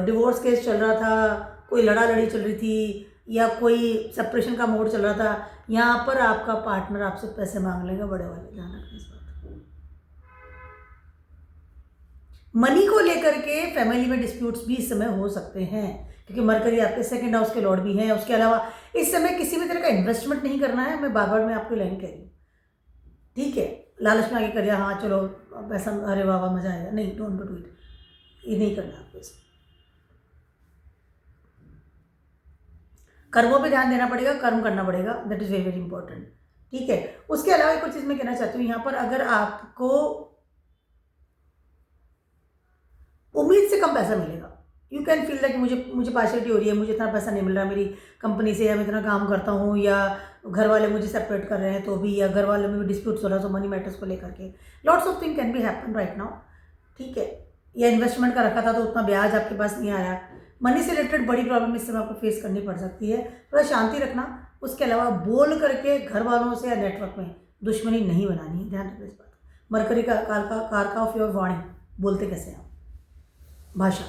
डिवोर्स केस चल रहा था, कोई लड़ी चल रही थी, या कोई सेपरेशन का मोड चल रहा था, यहाँ पर आपका पार्टनर आपसे पैसे मांग लेगा बड़े वाले, ध्यान रखना इस बात। मनी को लेकर के फैमिली में डिस्प्यूट्स भी इस समय हो सकते हैं, क्योंकि मरकरी आपके 2nd हाउस के लॉर्ड भी हैं। उसके अलावा इस समय किसी भी तरह का इन्वेस्टमेंट नहीं करना है, मैं बार बार मैं आपको लाइन कह रही हूँ, ठीक है। लालच में आगे कर दिया, हाँ चलो पैसा, अरे वाह वाह मजा आएगा, नहीं, डोंट डू इट, ये नहीं करना आपको। इसमें कर्मों पे ध्यान देना पड़ेगा, कर्म करना पड़ेगा, that is very very important, ठीक है। उसके अलावा एक और चीज़ मैं कहना चाहती हूँ, यहाँ पर अगर आपको उम्मीद से कम पैसा मिलेगा, यू कैन फील दैट मुझे पार्शियलिटी हो रही है, मुझे इतना पैसा नहीं मिल रहा मेरी कंपनी से, या मैं इतना काम करता हूँ, या घर वाले मुझे सेपरेट कर रहे हैं तो भी, या घर वाले में भी डिस्प्यूट्स हो रहा है तो मनी मैटर्स को लेकर के lots of thing can be happen right now, ठीक है। या इन्वेस्टमेंट का रखा था तो उतना ब्याज आपके पास नहीं आया, मनी से रिलेटेड बड़ी प्रॉब्लम इस समय आपको फेस करनी पड़ सकती है, थोड़ा शांति रखना। उसके अलावा बोल करके घर वालों से या नेटवर्क में दुश्मनी नहीं बनानी है, ध्यान रखना इस बात। मरकरी का कारका ऑफ योर वाणी, बोलते कैसे आप, भाषा,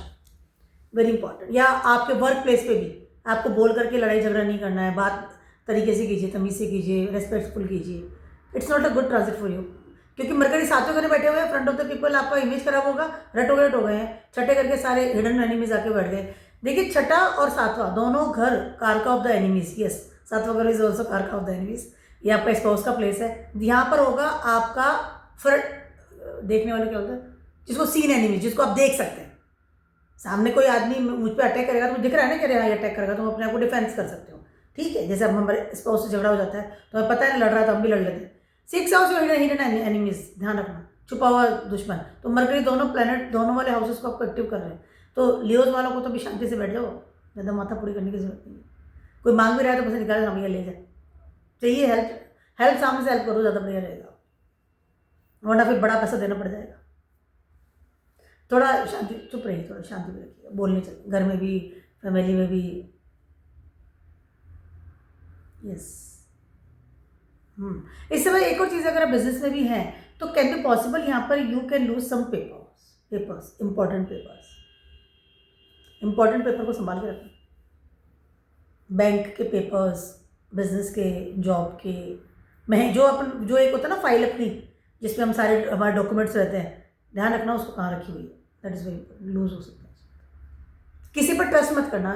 वेरी इंपॉर्टेंट। या आपके वर्क प्लेस पे भी आपको बोल करके लड़ाई झगड़ा नहीं करना है, बात तरीके से कीजिए, तमीज़ से कीजिए, रेस्पेक्टफुल कीजिए। It's not a good transit for you, क्योंकि मरकरी सातवें घर में बैठे हुए हैं, फ्रंट ऑफ द पीपल, आपका इमेज खराब होगा, रटोगेट हो गए हैं, छठे करके सारे हिडन एनिमीज आके बैठ गए। देखिए छठा और सातवां दोनों घर कारका ऑफ द एनिमीज, यस सातवां घर इज ऑल्सो कारका ऑफ द एनिमीज। ये आपका स्पाउस का प्लेस है, यहाँ पर होगा आपका देखने वाले क्या होता है, जिसको सीन एनिमीज, जिसको आप देख सकते हैं। सामने कोई आदमी मुझ पर अटैक करेगा तो दिख रहा है ना कि अरे अटैक करेगा, तो अपने आप को डिफेंस कर सकते हो, ठीक है। जैसे अब हमारे स्पाउस से झगड़ा हो जाता है तो हमें पता है लड़ रहा है तो हम भी लड़ लेते हैं। 6 हाउस हिडन एनिमीज, ध्यान रखना, छुपा हुआ दुश्मन। तो मरकरी दोनों प्लैनेट, दोनों वाले हाउसेस को आपको एक्टिव कर रहे हैं, तो लियोज वालों को तो भी शांति से बैठ जाओ, ज़्यादा माथा पूरी करने की जरूरत नहीं है। कोई मांग भी रहा है तो पैसे निकाल हम ले जाए, चाहिए हेल्प सामने से हेल्प करो, ज़्यादा बढ़िया रहेगा, वरना फिर बड़ा पैसा देना पड़ जाएगा। थोड़ा शांति, चुप रहिए, थोड़ा शांति में रखिए, बोलने चलिए, घर में भी, फैमिली में भी, यस। इस समय एक और चीज़, अगर आप बिजनेस में भी हैं तो कैन बी पॉसिबल, यहाँ पर you can lose some papers, important paper को संभाल के रखना, बैंक के पेपर्स, बिजनेस के, जॉब के, जो एक होता है ना फाइल अपनी, जिसमें हम सारे हमारे डॉक्यूमेंट्स रहते हैं, ध्यान रखना उसको कहाँ रखी हुई है, दैट इज़ वेरी लूज हो सकता है। किसी पर ट्रस्ट मत करना,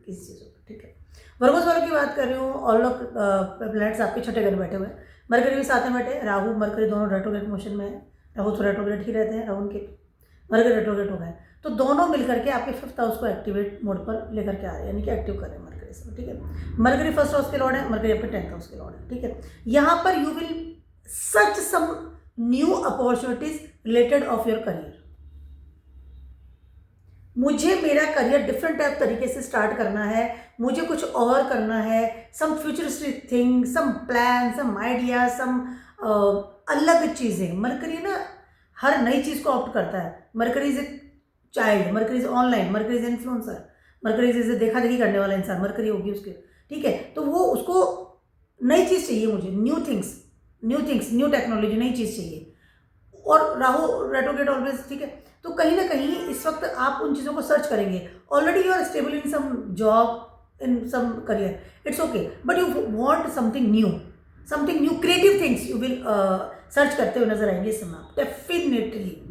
किसी चीज़ पर, ठीक है। वर्गोस वालों की बात कर रही हूँ, ऑल ऑफ प्लैनेट्स आपके छठे घर में बैठे हुए हैं, मरकरी भी साथ में बैठे, राहु मरकरी दोनों रेट्रोग्रेड मोशन में है, राहु तो रेट्रोग्रेड ही रहते हैं, राहु के मरकरी रेट्रोग्रेड हो गए, तो दोनों मिलकर के आपके 5th हाउस को एक्टिवेट मोड पर लेकर के आ रहे हैं, यानी कि एक्टिव कर रहे हैं मरकरी से, ठीक है। मरकरी 1st हाउस के लॉर्ड है, मरकरी आपके 10th हाउस के लॉर्ड है, ठीक है। यहाँ पर you will search some new opportunities related of your career. मुझे मेरा करियर डिफरेंट टाइप तरीके से स्टार्ट करना है, मुझे कुछ और करना है, some futuristic thing, some plan, some idea, some अलग चीज़ें। मरकरी ना हर नई चीज़ को ऑप्ट करता है। Mercury is a child, mercury is online, mercury is influencer, mercury is देखा देखी करने वाला इंसान मरकरी होगी उसके, ठीक है। तो वो उसको नई चीज़ चाहिए, मुझे न्यू थिंग्स, न्यू टेक्नोलॉजी, नई चीज़ चाहिए। और राहु रेट्रोग्रेड ऑलवेज, ठीक है। तो कहीं ना कहीं इस वक्त आप उन चीज़ों को सर्च करेंगे। Already you are stable in some job, in some career, it's okay, but you want something new, creative things you will search करते हुए नजर आएंगे इस समय आप, डेफिनेटली।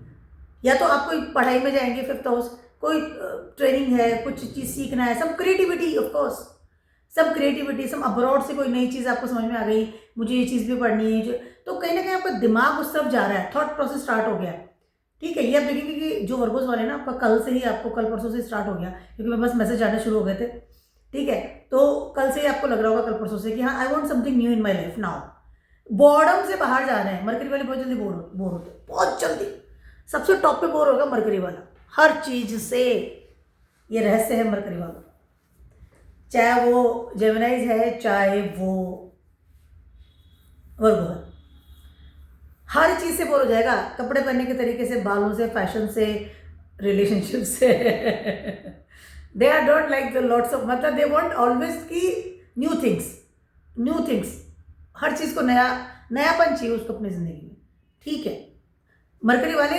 या तो आप कोई पढ़ाई में जाएंगे 5th हाउस, कोई ट्रेनिंग है, कुछ चीज़ सीखना है, सम क्रिएटिविटी, ऑफ कोर्स सब क्रिएटिविटी, सम अब्रॉड से कोई नई चीज़ आपको समझ में आ गई, मुझे ये चीज़ भी पढ़नी है, तो कहीं ना कहीं आपका दिमाग उस तरफ जा रहा है, थॉट प्रोसेस स्टार्ट हो गया, ठीक है। ये आप देखेंगे कि जो वर्गोस वाले ना, आपका कल से ही, आपको कल परसों से स्टार्ट हो गया, क्योंकि मेरे पास मैसेज आने शुरू हो गए थे, ठीक है। तो कल से ही आपको लग रहा होगा, कल परसों से, कि हाँ I want something new in my life now. Boredom से बाहर जा रहे हैं मरकरी वाले, बहुत जल्दी बोर होते, बहुत जल्दी। सबसे टॉप पे बोर होगा मरकरी वाला, हर चीज़ से। ये रहस्य है मरकरी वाला, चाहे वो जेमिनाइज है, चाहे वो वर्गो है, हर चीज़ से बोर हो जाएगा। कपड़े पहनने के तरीके से, बालों से, फैशन से, रिलेशनशिप से। They are don't like the lots of, मतलब दे वांट ऑलवेज की न्यू थिंग्स, हर चीज़ को नयापन चाहिए उसको अपनी ज़िंदगी में, ठीक है। मरकरी वाले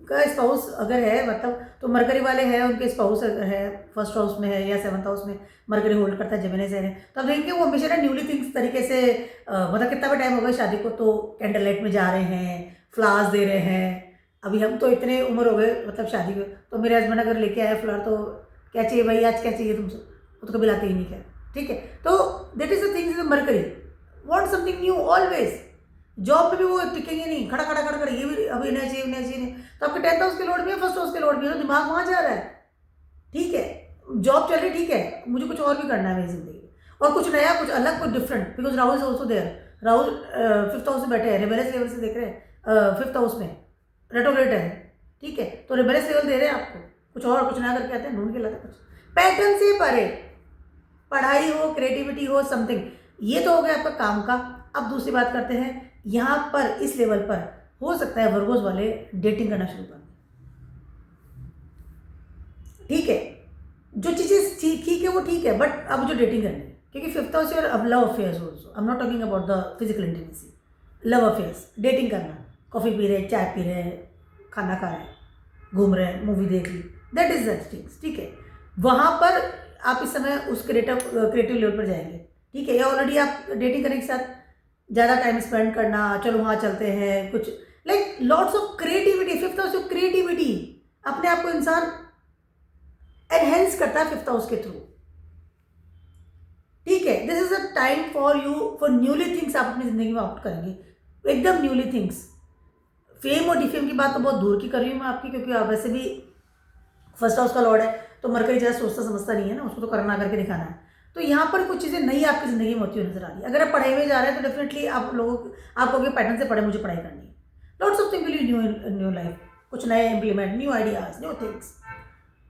का स्पाउस अगर है, मतलब तो मरकरी वाले हैं, उनके स्पाउस अगर है 1st हाउस में है या 7th हाउस में मरकरी होल्ड करता है, जेमिनी से है, तो अब देखेंगे वो हमेशा ना न्यूली थिंग्स तरीके से, मतलब कितना भी टाइम हो गया शादी को, तो कैंडल लाइट में जा रहे हैं, फ्लावर्स दे रहे हैं। अभी हम तो इतने उम्र हो गए मतलब शादी में, तो मेरे हस्बैंड अगर लेके आए फ्लावर, तो क्या चाहिए भाई, आज क्या चाहिए तुमसे, वो तो कभी लाते ही नहीं, क्या, ठीक है। तो that is the things is mercury want something new always. Job पे भी वो टिकेंगे नहीं, खड़ा ये भी अभी नया चाहिए, तो आपके 10th हाउस के लॉर्ड भी है, 1st हाउस के लॉर्ड भी है, तो दिमाग वहाँ जा रहा है, ठीक है। जॉब चल रही, ठीक है, मुझे कुछ और भी करना है मेरी जिंदगी में, और कुछ नया, कुछ अलग, कुछ different, because Rahul is also there. Rahul 5th house में बैठे हैं, रिबेलियस लेवल से देख रहे हैं, 5th हाउस में रेट्रोग्रेड है, ठीक है। तो रिबेलियस लेवल दे रहे हैं आपको, कुछ नया करके आते हैं, ढूंढ के लाते हैं कुछ पैटर्न से परे, पढ़ाई हो, क्रिएटिविटी हो, समथिंग। ये तो हो गया आपका काम का। अब दूसरी बात करते हैं, यहाँ पर इस लेवल पर हो सकता है वर्गोस वाले डेटिंग करना शुरू कर दें, ठीक है। जो चीज़ें ठीक है वो ठीक है, बट अब जो डेटिंग करनी है, क्योंकि 5th हाउस और अब love affairs also, I am not talking about the physical intimacy, love affairs, dating करना, कॉफ़ी पी रहे, चाय पी रहे, खाना खा रहे, घूम रहे, मूवी देख ली, दैट इज दैट थिंग्स, ठीक है। वहाँ पर आप इस समय उस क्रिएटिव लेवल पर जाएंगे, ठीक है। या ऑलरेडी आप डेटिंग करने के साथ ज़्यादा टाइम स्पेंड करना, चलो वहाँ चलते हैं, कुछ like lots of creativity, fifth house of creativity, अपने आप को इंसान एनहेंस करता है फिफ्थ हाउस के थ्रू, ठीक है। This is a time for you for newly things, आप अपनी जिंदगी में ऑप्ट करेंगे, एकदम न्यूली थिंग्स। फेम और डिफेम की बात तो बहुत दूर की कर रही हूँ मैं आपकी, क्योंकि आप वैसे भी फर्स्ट हाउस का लॉर्ड है, तो मरकरी ज़्यादा सोचता समझता नहीं है ना, उसको तो करना करके दिखाना है। तो यहाँ पर कुछ चीज़ें नई आपकी ज़िंदगी में होती हुई नजर आ रही है। अगर आप पढ़ाई में जा रहे हैं तो डेफिनेटली आप कहोगे पैटर्न से पढ़े, मुझे पढ़ाई करनी है। Lots of thing will new new life, कुछ नए implement, new ideas, new things.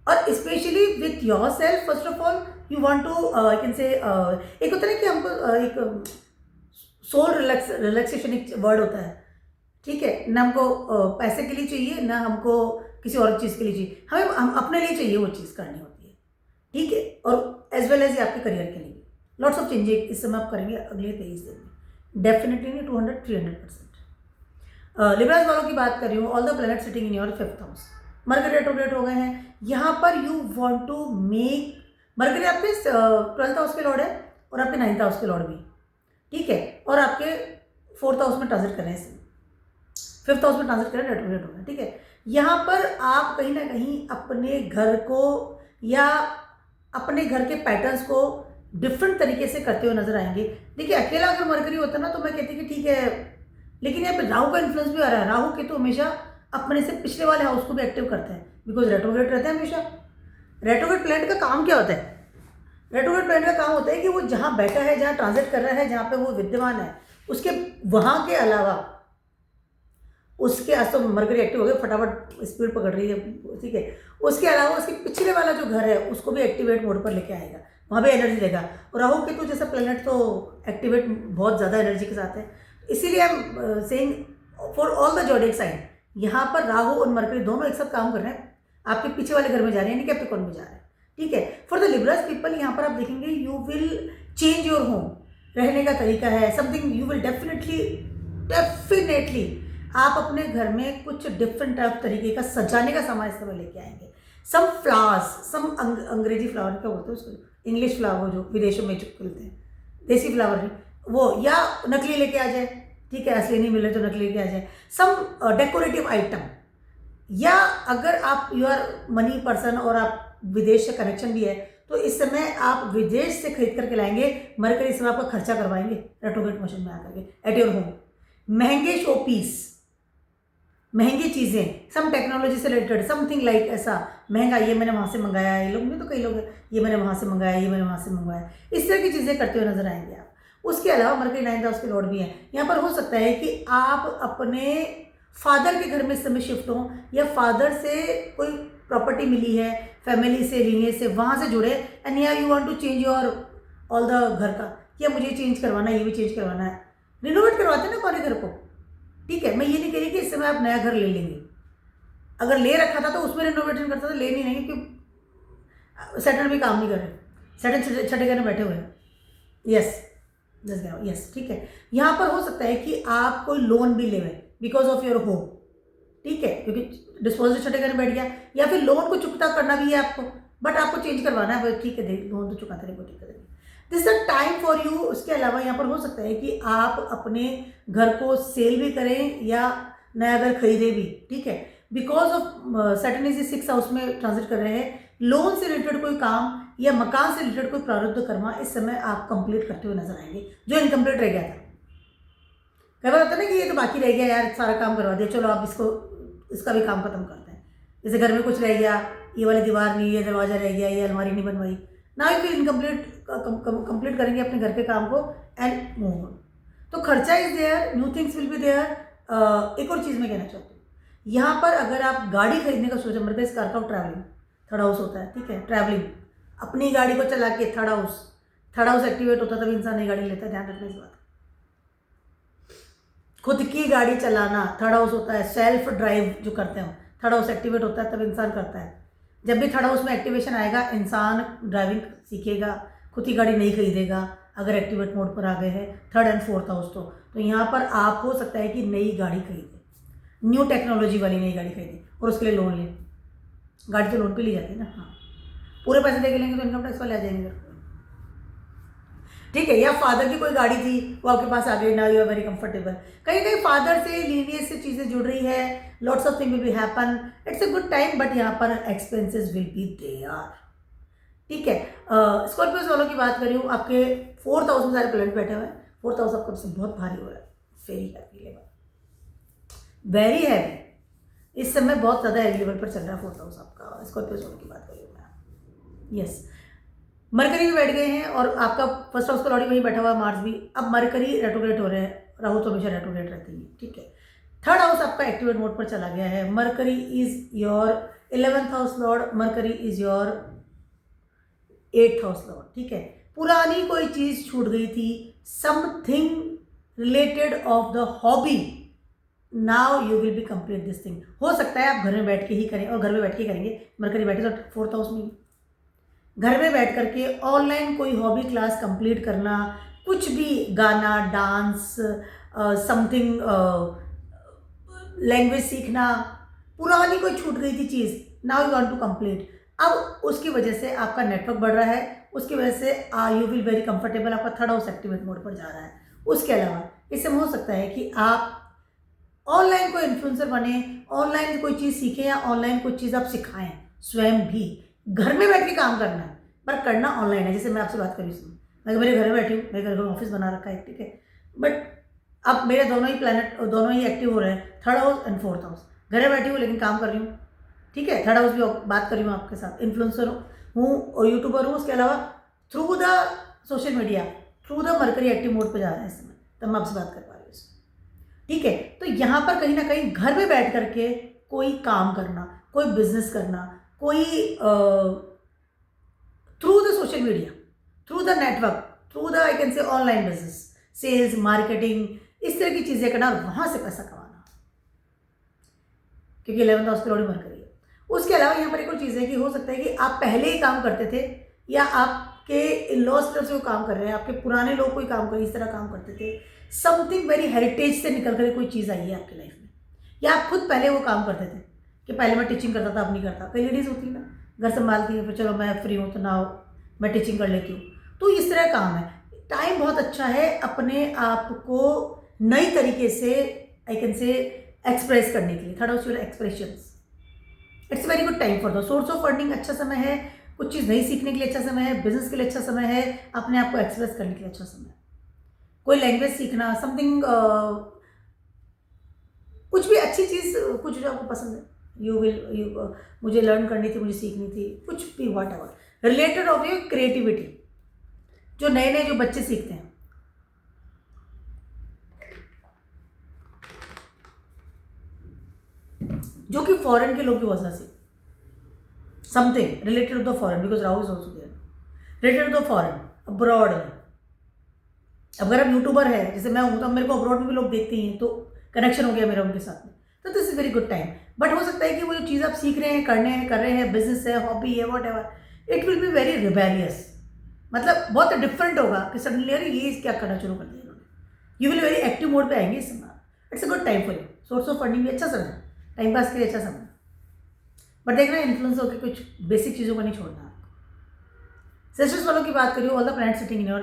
और specially with your self, first of all you want to I can say, एक होता है ना कि हमको एक सोल रिलैक्सेशन एक वर्ड होता है, ठीक है। ना हमको पैसे के लिए चाहिए, ना हमको किसी और चीज़ के लिए चाहिए, हम अपने लिए चाहिए वो चीज़ करनी होती है, ठीक है। और एज वेल एज आपके करियर के लिए लॉट्स ऑफ चेंजेस इस समय आप करेंगे अगले 23 दिन में, डेफिनेटली नहीं 200-300%। लिब्रास वालों की बात कर रही हूँ, all the planet sitting in your fifth house, Mercury retrograde हो गए हैं। यहाँ पर you want to make, Mercury आपके 12th हाउस के लॉर्ड है और आपके 9th हाउस के लॉर्ड भी, ठीक है। और आपके 4th हाउस में ट्रांजिट कर रहे हैं, 5th हाउस में ट्रांजिट कर रहे हैं, रेट्रोग्रेड हो गए, ठीक है। यहाँ पर आप कहीं ना कहीं अपने घर को या अपने घर के पैटर्न्स को डिफरेंट तरीके से करते हुए नजर आएंगे। देखिए अकेला अगर मरकरी होता ना तो मैं कहती कि ठीक है, लेकिन यहाँ पे राहु का इन्फ्लुएंस भी आ रहा है। राहु के तो हमेशा अपने से पिछले वाले हाउस को भी एक्टिव करते हैं, बिकॉज रेट्रोग्रेड रहते हैं हमेशा। रेट्रोग्रेड प्लैनेट का काम क्या होता है? रेट्रोग्रेड प्लैनेट का काम होता है कि वो जहाँ बैठा है, जहाँ ट्रांजिट कर रहा है, जहाँ पे वो विद्यमान है, उसके वहाँ के अलावा उसके आज तो मरकरी एक्टिव हो गया, फटाफट स्पीड पकड़ रही है, ठीक है। उसके अलावा उसके पिछले वाला जो घर है उसको भी एक्टिवेट मोड पर लेके आएगा, वहाँ भी एनर्जी देगा। और राहु केतु जैसा प्लैनेट तो एक्टिवेट बहुत ज़्यादा एनर्जी के साथ है, इसीलिए I am saying for all the zodiac sign, यहाँ पर राहु और मरकरी दोनों एक साथ काम कर रहे हैं, आपके पीछे वाले घर में जा रहे हैं, यानी कैप्रिकॉर्न में जा रहे हैं, ठीक है। फॉर द लिब्रस पीपल यहाँ पर आप देखेंगे you will change your home, रहने का तरीका है समथिंग, यू विल डेफिनेटली आप अपने घर में कुछ डिफरेंट टाइप तरीके का सजाने का सामान इस समय लेके आएंगे। सम फ्लावर्स, सम अंग्रेजी फ्लावर क्या बोलते हैं उसको, इंग्लिश फ्लावर जो विदेशों में मिलते हैं, देसी फ्लावर नहीं वो, या नकली लेके आ जाए, ठीक है, असली नहीं मिले तो नकली लेके आ जाए। सम डेकोरेटिव आइटम, या अगर आप यू आर मनी पर्सन और आप विदेश से कनेक्शन भी है तो इस समय आप विदेश से खरीद करके लाएंगे, मरकरी इस समय आपका खर्चा करवाएंगे रेट्रोग्रेड मोशन में आकर के एट योर होम। महंगे शो पीस, महंगी चीज़ें, सम टेक्नोलॉजी से रिलेटेड समथिंग लाइक ऐसा महंगा, ये मैंने वहाँ से मंगाया, ये लोग में तो कई लोग ये मैंने वहाँ से मंगाया, ये मैंने वहाँ से मंगवाया, इस तरह की चीज़ें करते हुए नजर आएंगे आप। उसके अलावा मरकरी 9th हाउस के लॉर्ड भी हैं, यहाँ पर हो सकता है कि आप अपने फादर के घर में इस समय शिफ्ट हों, या फादर से कोई प्रॉपर्टी मिली है, फैमिली से, लीनियज से, वहाँ से जुड़े, एंड या you want to change your all the घर का, कि मुझे चेंज करवाना है, ये भी चेंज करवाना है, रिनोवेट करवाते हैं ना हमारे घर को, ठीक है। मैं ये नहीं कह रही कि इस समय आप नया घर ले लेंगे, अगर ले रखा था तो उसमें रिनोवेशन करता था, ले नहीं, क्योंकि सैटर्न भी काम नहीं कर रहे, सैटर्न छठे घर में बैठे हुए हैं, यस यस, ठीक है। यहाँ पर हो सकता है कि आप कोई लोन भी ले बिकॉज ऑफ योर होम, ठीक है, क्योंकि डिस्पोजल छठे घर में बैठ गया, या फिर लोन को चुकता करना भी है आपको, बट आपको चेंज करवाना है, ठीक है, लोन तो चुकाते रहेंगे, ठीक है, this is time for you. उसके अलावा यहाँ पर हो सकता है कि आप अपने घर को सेल भी करें या नया घर खरीदें भी, ठीक है, because of Saturn is 6th house में ट्रांजिट कर रहे हैं। लोन से रिलेटेड कोई काम या मकान से रिलेटेड कोई प्रारब्ध कर्मा इस समय आप कंप्लीट करते हुए नजर आएंगे, जो इनकम्प्लीट रह गया था। कई बार होता है ना कि ये तो बाकी रह गया यार, सारा काम करवा दिया, चलो आप इसका भी काम खत्म करते हैं। जैसे घर में कुछ रह गया, ये वाली दीवार नहीं, ये दरवाजा रह गया, ये अलमारी नहीं बनवाई, ना ही फिर इनकम्प्लीट कंप्लीट करेंगे अपने घर के काम को एंड मूव ऑन। तो खर्चा is there, new things will be there. एक और चीज़ मैं कहना चाहती हूँ, यहाँ पर अगर आप गाड़ी खरीदने का सोचा, मतलब इस कार का ट्रैवलिंग, थर्ड हाउस होता है, ठीक है, ट्रैवलिंग, अपनी गाड़ी को चला के थर्ड हाउस एक्टिवेट होता है, तभी इंसान नई गाड़ी लेता है, ध्यान रखना इस बात। खुद की गाड़ी चलाना थर्ड हाउस होता है, सेल्फ ड्राइव जो करते हैं थर्ड हाउस एक्टिवेट होता है, तब इंसान करता है। जब भी थर्ड हाउस में एक्टिवेशन आएगा, इंसान ड्राइविंग सीखेगा, खुद की गाड़ी नहीं खरीदेगा अगर एक्टिवेट मोड पर आ गए हैं 3rd and 4th हाउस। तो यहाँ पर आप हो सकता है कि नई गाड़ी खरीदें, न्यू टेक्नोलॉजी वाली नई गाड़ी खरीदें और उसके लिए लोन लें, गाड़ी तो लोन पे ली जाती है ना, हाँ, पूरे पैसे दे के लेंगे तो इनकम टैक्स वाले आ जाएंगे, ठीक है। या फादर की कोई गाड़ी थी वो आपके पास आ गई, now you are very comfortable. कहीं कहीं फादर से लीनियस से चीज़ें जुड़ रही है, lots of thing will be happen, it's a good time, but यहाँ पर एक्सपेंसेस विल बी देयर, ठीक है। स्कॉर्पियोस वालों की बात करी हूँ, आपके 4th हाउस में सारे प्लैनेट बैठे हुए हैं, 4th हाउस आपका बहुत भारी हो रहा है, very heavy level, very heavy, इस समय बहुत ज़्यादा हैवी लेवल पर चल रहा है 4th हाउस आपका। स्कॉर्पियोस वालों की बात करी हूँ मैं, यस। मरकरी भी बैठ गए हैं और आपका 1st हाउस का लॉर्ड वहीं बैठा हुआ है, मार्स भी। अब मरकरी रेट्रोग्रेड हो रहे हैं, राहु तो हमेशा रेट्रोग्रेड रहती है, ठीक है। 3rd हाउस आपका एक्टिवेट मोड पर चला गया है। Mercury is your 11th house Lord, mercury is your 8th house Lord, ठीक है। पुरानी कोई चीज़ छूट गई थी, something related of the hobby, now you will B complete this thing. हो सकता है आप घर में बैठ के ही करें, और घर में बैठ के करेंगे, मरकरी बैठे तो 4th हाउस में, घर में बैठ करके ऑनलाइन कोई हॉबी क्लास कंप्लीट करना, कुछ भी गाना, डांस, समथिंग, लैंग्वेज सीखना, पुरानी कोई छूट गई थी चीज़, now you want to complete. अब उसकी वजह से आपका नेटवर्क बढ़ रहा है, उसकी वजह से यू विल वेरी कंफर्टेबल, आपका 3rd हाउस एक्टिवेट मोड पर जा रहा है। उसके अलावा इससे हो सकता है कि आप ऑनलाइन कोई इन्फ्लुएंसर बने, ऑनलाइन कोई चीज़ सीखें, या ऑनलाइन कोई चीज़ आप सिखाएं स्वयं भी। घर में बैठ के काम करना है, पर करना ऑनलाइन है। जैसे मैं आपसे बात करी इसमें, मैं मेरे घर में बैठी हूँ, मेरे घर में ऑफिस बना रखा है, ठीक है, बट अब मेरे दोनों ही प्लैनेट, दोनों ही एक्टिव हो रहे हैं, 3rd house and 4th house. घर में बैठी हूँ लेकिन काम कर रही हूँ, ठीक है। 3rd हाउस भी बात कर रही हूँ आपके साथ, इन्फ्लुएंसर हूँ और यूट्यूबर हूँ। उसके अलावा through the social media, through the mercury active mode पर जा रहा है इस समय, तब मैं आपसे बात कर पा रही हूँ, ठीक है। तो यहाँ पर कहीं ना कहीं घर में बैठ करके कोई काम करना, कोई बिजनेस करना, कोई through the social media, through the network, through the I can say online business, sales, marketing, इस तरह की चीज़ें करना और वहाँ से पैसा कमाना, क्योंकि 11th हाउस पे लॉर्ड मरकरी है। उसके अलावा यहाँ पर एक और चीज़ है कि हो सकता है कि आप पहले ही काम करते थे, या आपके इन-लॉज तरफ से वो काम कर रहे हैं, आपके पुराने लोग कोई काम कर इस तरह काम करते थे, समथिंग वेरी हेरिटेज से निकल कर कोई चीज़ आई है आपकी लाइफ में, या आप खुद पहले वो काम करते थे कि पहले मैं टीचिंग करता था, अब नहीं करता। कई लेडीज़ होती है ना, घर संभालती है, फिर चलो मैं फ्री हूँ तो ना मैं टीचिंग कर लेती हूँ, तो इस तरह काम है। टाइम बहुत अच्छा है अपने आप को नई तरीके से आई कैन से एक्सप्रेस करने के लिए। 3rd house your expressions, it's very good time for the source of earning, अच्छा समय है, कुछ चीज़ नई सीखने के लिए अच्छा समय है, बिजनेस के लिए अच्छा समय है, अपने आप को एक्सप्रेस करने के लिए अच्छा समय है, कोई लैंग्वेज सीखना, समथिंग, कुछ भी अच्छी चीज़, कुछ जो आपको पसंद है, मुझे लर्न करनी थी, मुझे सीखनी थी, कुछ भी, what ever related of your creativity, जो नए नए जो बच्चे सीखते हैं, जो कि फॉरेन के लोग की वजह से, something related to the foreign, because Rahu is also there, related to the foreign, abroad में। अगर आप यूट्यूबर है, जैसे मैं हूँ, तो मेरे को अब्रॉड में भी लोग देखते हैं, तो कनेक्शन हो गया मेरा उनके साथ में, तो this is very good time. But हो सकता है कि वो जो चीज़ आप सीख रहे हैं, कर रहे हैं, बिजनेस है, हॉबी है, what ever, it will be very rebellious, मतलब बहुत डिफरेंट होगा कि सडनली अरे ये क्या करना शुरू कर दिया इन्होंने, you will very active mode पे आएंगे इस समय। It's a good time for you, source of funding भी अच्छा समय, टाइम पास के लिए अच्छा समय, बट देखना इन्फ्लुएंस होकर कुछ बेसिक चीज़ों को नहीं छोड़ना आपको। सिस्टर्स वालों की बात करिए, all the planet sitting in your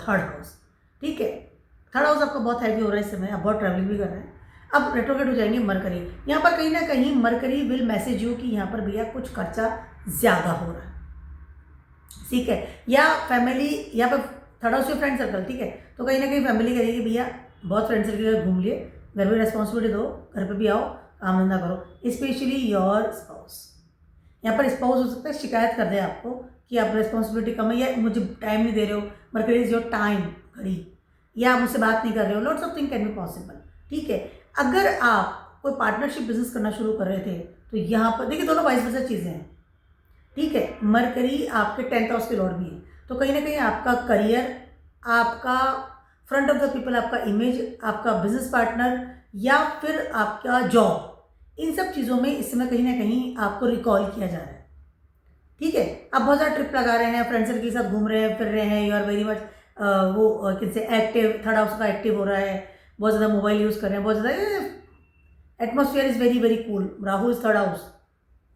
3rd house, ठीक है। 3rd हाउस आपका बहुत हैवी हो रहा है इस समय, आप बहुत ट्रैवलिंग भी कर रहे हैं। अब रेट्रोग्रेड हो जाएंगे मरकरी, यहाँ पर कहीं ना कहीं मरकरी विल मैसेज यू कि यहाँ पर भैया कुछ खर्चा ज़्यादा हो रहा है, ठीक है, या फैमिली, यहाँ पर 3rd हाउस में फ्रेंड सर्कल, ठीक है, तो कहीं ना कहीं फैमिली करेगी भैया बहुत फ्रेंड सर्कल घूम लिए, घर में रेस्पॉन्सिबिलिटी दो, घर पे भी आओ, काम धंधा करो, स्पेशली योर स्पाउस। यहाँ पर स्पाउस हो सकता है शिकायत कर दे आपको कि आप रिस्पॉन्सिबिलिटी कम है, या मुझे टाइम नहीं दे रहे हो, मरकरी इज योर टाइम घड़ी, या आप मुझसे बात नहीं कर रहे हो, lots of thing can be possible, ठीक है। अगर आप कोई पार्टनरशिप बिजनेस करना शुरू कर रहे थे, तो यहाँ पर देखिए दोनों वाइस वर्सा चीज़ें हैं, ठीक है। मरकरी आपके 10th हाउस के लॉर्ड भी है, तो कहीं ना कहीं आपका करियर, आपका फ्रंट ऑफ द पीपल, आपका इमेज, आपका बिजनेस पार्टनर, या फिर आपका जॉब, इन सब चीज़ों में इस समय कहीं ना कहीं आपको रिकॉल किया जा रहा है, ठीक है। आप बहुत ज़्यादा ट्रिप लगा रहे हैं, फ्रेंड सर्कल के साथ घूम रहे हैं, फिर रहे हैं, यू आर वेरी मच वो किनसे एक्टिव, 3rd हाउस का एक्टिव हो रहा है, बहुत ज़्यादा मोबाइल यूज़ कर रहे हैं, बहुत ज़्यादा atmosphere is very very cool, Rahu is 3rd house,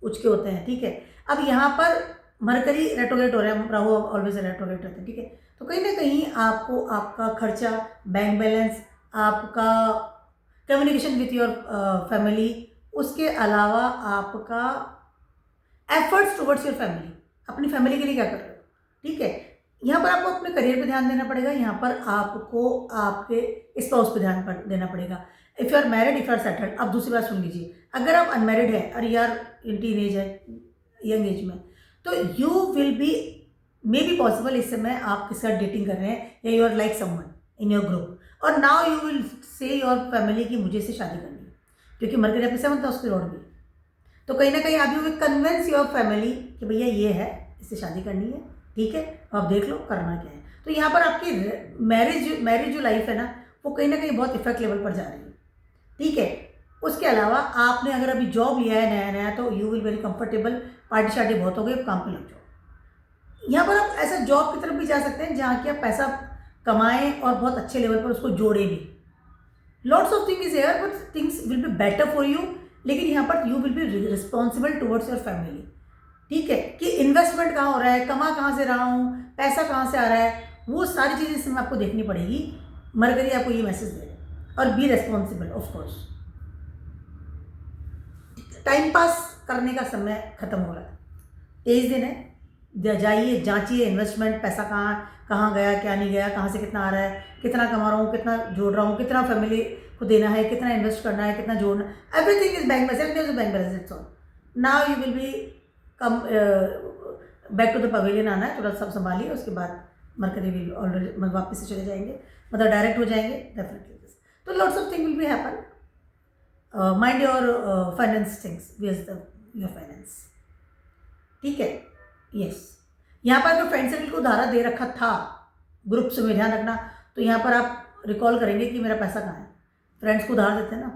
उच्च के होते हैं, ठीक है। अब यहाँ पर मरकरी रेट्रोग्रेड हो रहा है, राहु ऑलवेज रेट्रोग्रेड रहते हैं, ठीक है। तो कहीं ना कहीं आपको आपका खर्चा, बैंक बैलेंस, आपका कम्युनिकेशन विथ योर फैमिली, उसके अलावा आपका एफर्ट्स टुवर्ड्स योर फैमिली, अपनी फैमिली के लिए क्या कर रहे हो, ठीक है। यहाँ पर आपको अपने करियर पे ध्यान देना पड़ेगा, यहाँ पर आपको आपके स्पाउस पे ध्यान देना पड़ेगा। If you are married, if you are settled. अब दूसरी बात सुन लीजिए, अगर आप अनमैरिड है और यार इन टीन एज है, यंग एज में, तो you will B may be possible इस समय आप किसी साथ डेटिंग कर रहे हैं या you are like someone in your group, और now you will say your family की मुझे इससे शादी करनी है, क्योंकि मरकरी आपके 7th हाउस पे लौट गई। तो कहीं ना कहीं आप you will convince your family कि भैया ये है, इससे शादी करनी है, ठीक है, आप देख लो करना क्या है। तो यहाँ पर आपकी मैरिज जो लाइफ है ना, वो कहीं ना कहीं बहुत इफेक्ट लेवल पर जा रही है, ठीक है। उसके अलावा आपने अगर अभी जॉब लिया है नया नया, तो you will very comfortable, party शार्टी बहुत हो गई, काम पे लग जाओ। यहाँ पर आप ऐसा जॉब की तरफ भी जा सकते हैं जहाँ की आप पैसा कमाएं और बहुत अच्छे लेवल पर उसको जोड़े भी। Lots of thing is here, but things will be better for you, लेकिन यहाँ पर you will be responsible towards your family, ठीक है, कि इन्वेस्टमेंट कहाँ हो रहा है, कमा कहाँ से रहा हूँ, पैसा कहाँ से आ रहा है, वो सारी चीज़ें इसमें आपको देखनी पड़ेगी। मरकरी आपको ये मैसेज दे रहे हैं, और B responsible of course. Time pass करने का समय खत्म हो रहा है, 23 दिन है, जाइए जांचिए इन्वेस्टमेंट, पैसा कहाँ गया, क्या नहीं गया, कहाँ से कितना आ रहा है, कितना कमा रहा हूँ, कितना जोड़ रहा हूँ, कितना फैमिली को देना है, कितना इन्वेस्ट करना है, कितना जोड़ना, everything is bank balance, everything is bank balance, it's all. Now you will be come back to the pavilion, आना है, थोड़ा सब संभालिए, उसके बाद मरकरी विल ऑलरेडी वापस से चले जाएंगे, मतलब डायरेक्ट हो जाएंगे डेफिनेटली। तो lots of thing will be happen, mind your finance things, where's your finance, ठीक है, यस। यहाँ पर अगर फ्रेंड सर्कल को उधारा दे रखा था ग्रुप्स में, ध्यान रखना, तो यहाँ पर आप रिकॉल करेंगे कि मेरा पैसा कहाँ है। फ्रेंड्स को उधार देते हैं ना,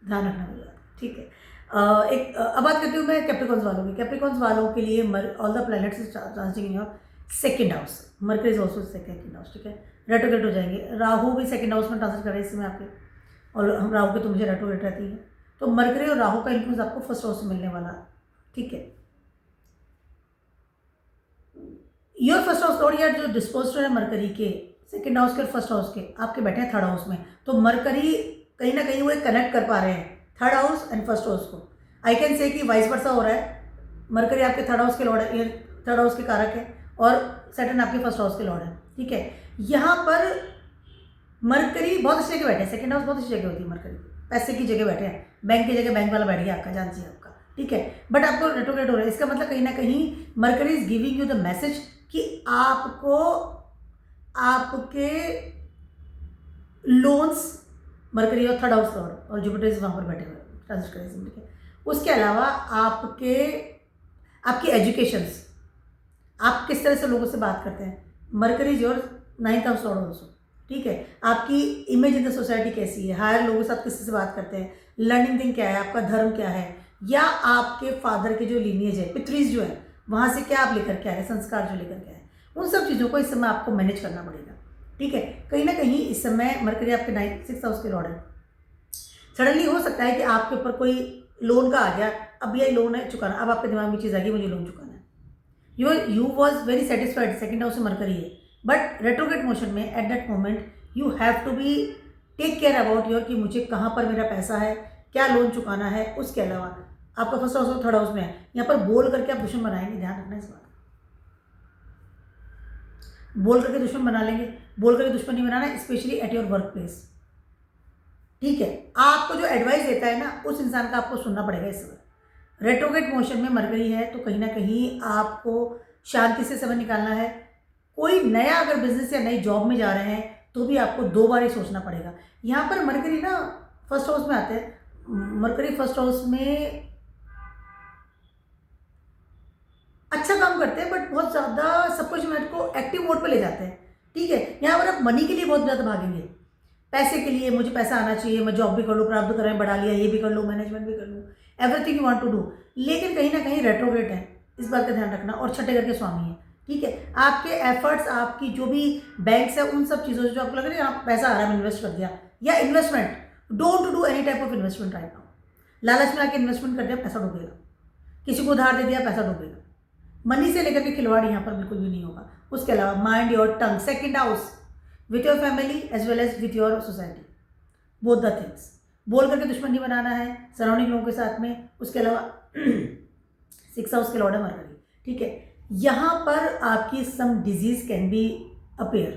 ध्यान रखना भैया, ठीक है। अब बात करती हूँ मैं कैप्रिकॉन्स वालों की। कैप्रिकॉन्स वालों के लिए all the planets is transiting in your second house, mercury is also second house, ठीक है, रेट्रोग्रेड हो जाएंगे। राहु भी सेकंड हाउस में ट्रांजिट कर रहे हैं इस समय आपके, और हम राहु के तो मुझे रेट्रोग्रेड रहती है, तो मरकरी और राहु का इन्फ्लुएंस आपको फर्स्ट हाउस से मिलने वाला, ठीक है। योर फर्स्ट हाउस लॉर्ड, या जो डिस्पोज है मरकरी के सेकंड हाउस के और फर्स्ट हाउस के, आपके बैठे हैं थर्ड हाउस में, तो मरकरी कहीं ना कहीं वो कनेक्ट कर पा रहे हैं third house and first house को। आई कैन से कि वाइस वर्सा हो रहा है, मरकरी आपके थर्ड हाउस के लॉर्ड है, थर्ड हाउस के कारक है, और सैटर्न आपके फर्स्ट हाउस के लॉर्ड है, ठीक है। यहाँ पर मरकरी बहुत अच्छी जगह बैठे हैं, सेकंड हाउस बहुत अच्छी जगह होती है मरकरी, पैसे की जगह बैठे हैं, बैंक की जगह बैंक वाला बैठ गया आपका, जान चाहिए आपका, ठीक है। बट आपको रेट्रोग्रेड हो रहा है, इसका मतलब कहीं ना कहीं mercury is giving you the message कि आपको आपके लोन्स, मरकरी और थर्ड हाउस लॉर्ड और जुपिटर वहाँ पर बैठे हुए ट्रांजिट करें, ठीक है। उसके अलावा आपकी एजुकेशंस, आप किस तरह से लोगों से बात करते हैं, mercury is your 9th house Lord also, ठीक है। आपकी इमेज इन द सोसाइटी कैसी है, हायर लोगों के साथ किसी से बात करते हैं, लर्निंग थिंग क्या है, आपका धर्म क्या है, या आपके फादर के जो लीनिएज है, पितरीज जो है, वहाँ से क्या आप लेकर के आए, संस्कार जो लेकर के आए, उन सब चीज़ों को इस समय आपको मैनेज करना पड़ेगा, ठीक है। कहीं ना कहीं इस समय मरकरी आपके 6th हाउस के लॉर्ड है। सडनली हो सकता है कि आपके ऊपर कोई लोन का आ गया, अब ये लोन है चुकाना, अब आपके दिमाग में चीज़ आ गई मुझे लोन चुकाना है, you was very satisfied, second house से मरकरी है, बट रेट्रोग्रेड मोशन में at that moment you have to be take care about your, कि मुझे कहाँ पर मेरा पैसा है, क्या लोन चुकाना है। उसके अलावा आपका फर्स्ट हाउस और थर्ड हाउस में है, यहाँ पर बोल करके आप दुश्मन बनाएंगे, ध्यान रखना इस बात, बोल करके दुश्मन बना लेंगे, बोल करके दुश्मन नहीं बनाना, specially at your work place, ठीक है। आपको जो एडवाइस देता है ना, उस इंसान का आपको सुनना पड़ेगा इस समय। रेट्रोग्रेड मोशन में मरकरी है, तो कहीं ना कहीं आपको शांति से समय निकालना है। कोई नया अगर बिजनेस या नई जॉब में जा रहे हैं तो भी आपको 2 बार ही सोचना पड़ेगा। यहाँ पर मरकरी ना फर्स्ट हाउस में आते हैं, मरकरी फर्स्ट हाउस में अच्छा काम करते हैं, बट बहुत ज़्यादा सब कुछ मैट को एक्टिव मोड पे ले जाते हैं, ठीक है। यहाँ पर आप मनी के लिए बहुत ज़्यादा भागेंगे, पैसे के लिए, मुझे पैसा आना चाहिए, मैं जॉब भी कर लूँ, प्राप्त करें, बढ़ा लिया, ये भी कर लूँ, मैनेजमेंट भी कर लूँ, everything you want to do, लेकिन कहीं ना कहीं रेट्रोग्रेड है, इस बात का ध्यान रखना। और छठे घर के स्वामी है, ठीक है। आपके एफर्ट्स, आपकी जो भी बैंक्स है, उन सब चीज़ों से जो आपको लग रहा है यहाँ पैसा आ रहा है, मैं इन्वेस्ट कर दिया, या investment, don't do any type of investment right now, लालच में आके इन्वेस्टमेंट कर दिया, पैसा डूबेगा। किसी को उधार दे दिया, पैसा डूबेगा। मनी से लेकर के खिलवाड़ यहाँ पर बिल्कुल भी नहीं होगा। उसके अलावा mind your tongue, second house with your family as well as with your society, both the things. बोल करके दुश्मन नहीं बनाना है सराउंडिंग लोगों के साथ में। उसके अलावा 6 हाउस के लॉर्ड है मरकरी, ठीक है। यहाँ पर आपकी some disease can be appear,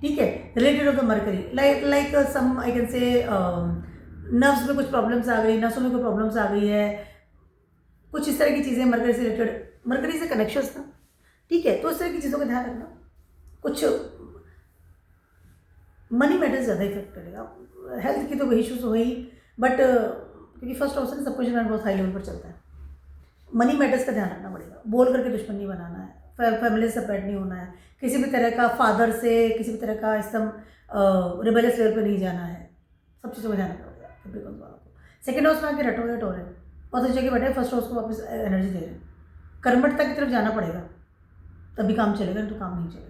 ठीक है, related of the Mercury, like some I can say nerves में कुछ प्रॉब्लम्स आ गई, नसों में कोई प्रॉब्लम्स आ गई है, कुछ इस तरह की चीज़ें मरकरी से रिलेटेड, मरकरी से कनेक्शंस ना, ठीक है। तो इस तरह की चीज़ों का ध्यान रखना। कुछ मनी मैटर्स ज़्यादा इफेक्ट करेगा। हेल्थ की तो वही इशूज़ हो ही, बट क्योंकि फर्स्ट हाउस में सब कुछ बहुत हाई लेवल पर चलता है। मनी मैटर्स का ध्यान रखना पड़ेगा। बोल करके दुश्मन नहीं बनाना है, फैमिली से सेपरेट नहीं होना है, किसी भी तरह का फादर से किसी भी तरह का एकदम रिबेलियस लेवल पर नहीं जाना है। सब चीज़ों का ध्यान रखना पड़ेगा कैप्रिकॉर्न वालों को। सेकेंड हाउस में आके रेट्रोग्रेड हो रहे हैं, बहुत अच्छी जगह बैठे, फर्स्ट हाउस को वापस एनर्जी दे रहे हैं। कर्मठता की तरफ जाना पड़ेगा, तभी काम चलेगा, नहीं तो काम नहीं चलेगा।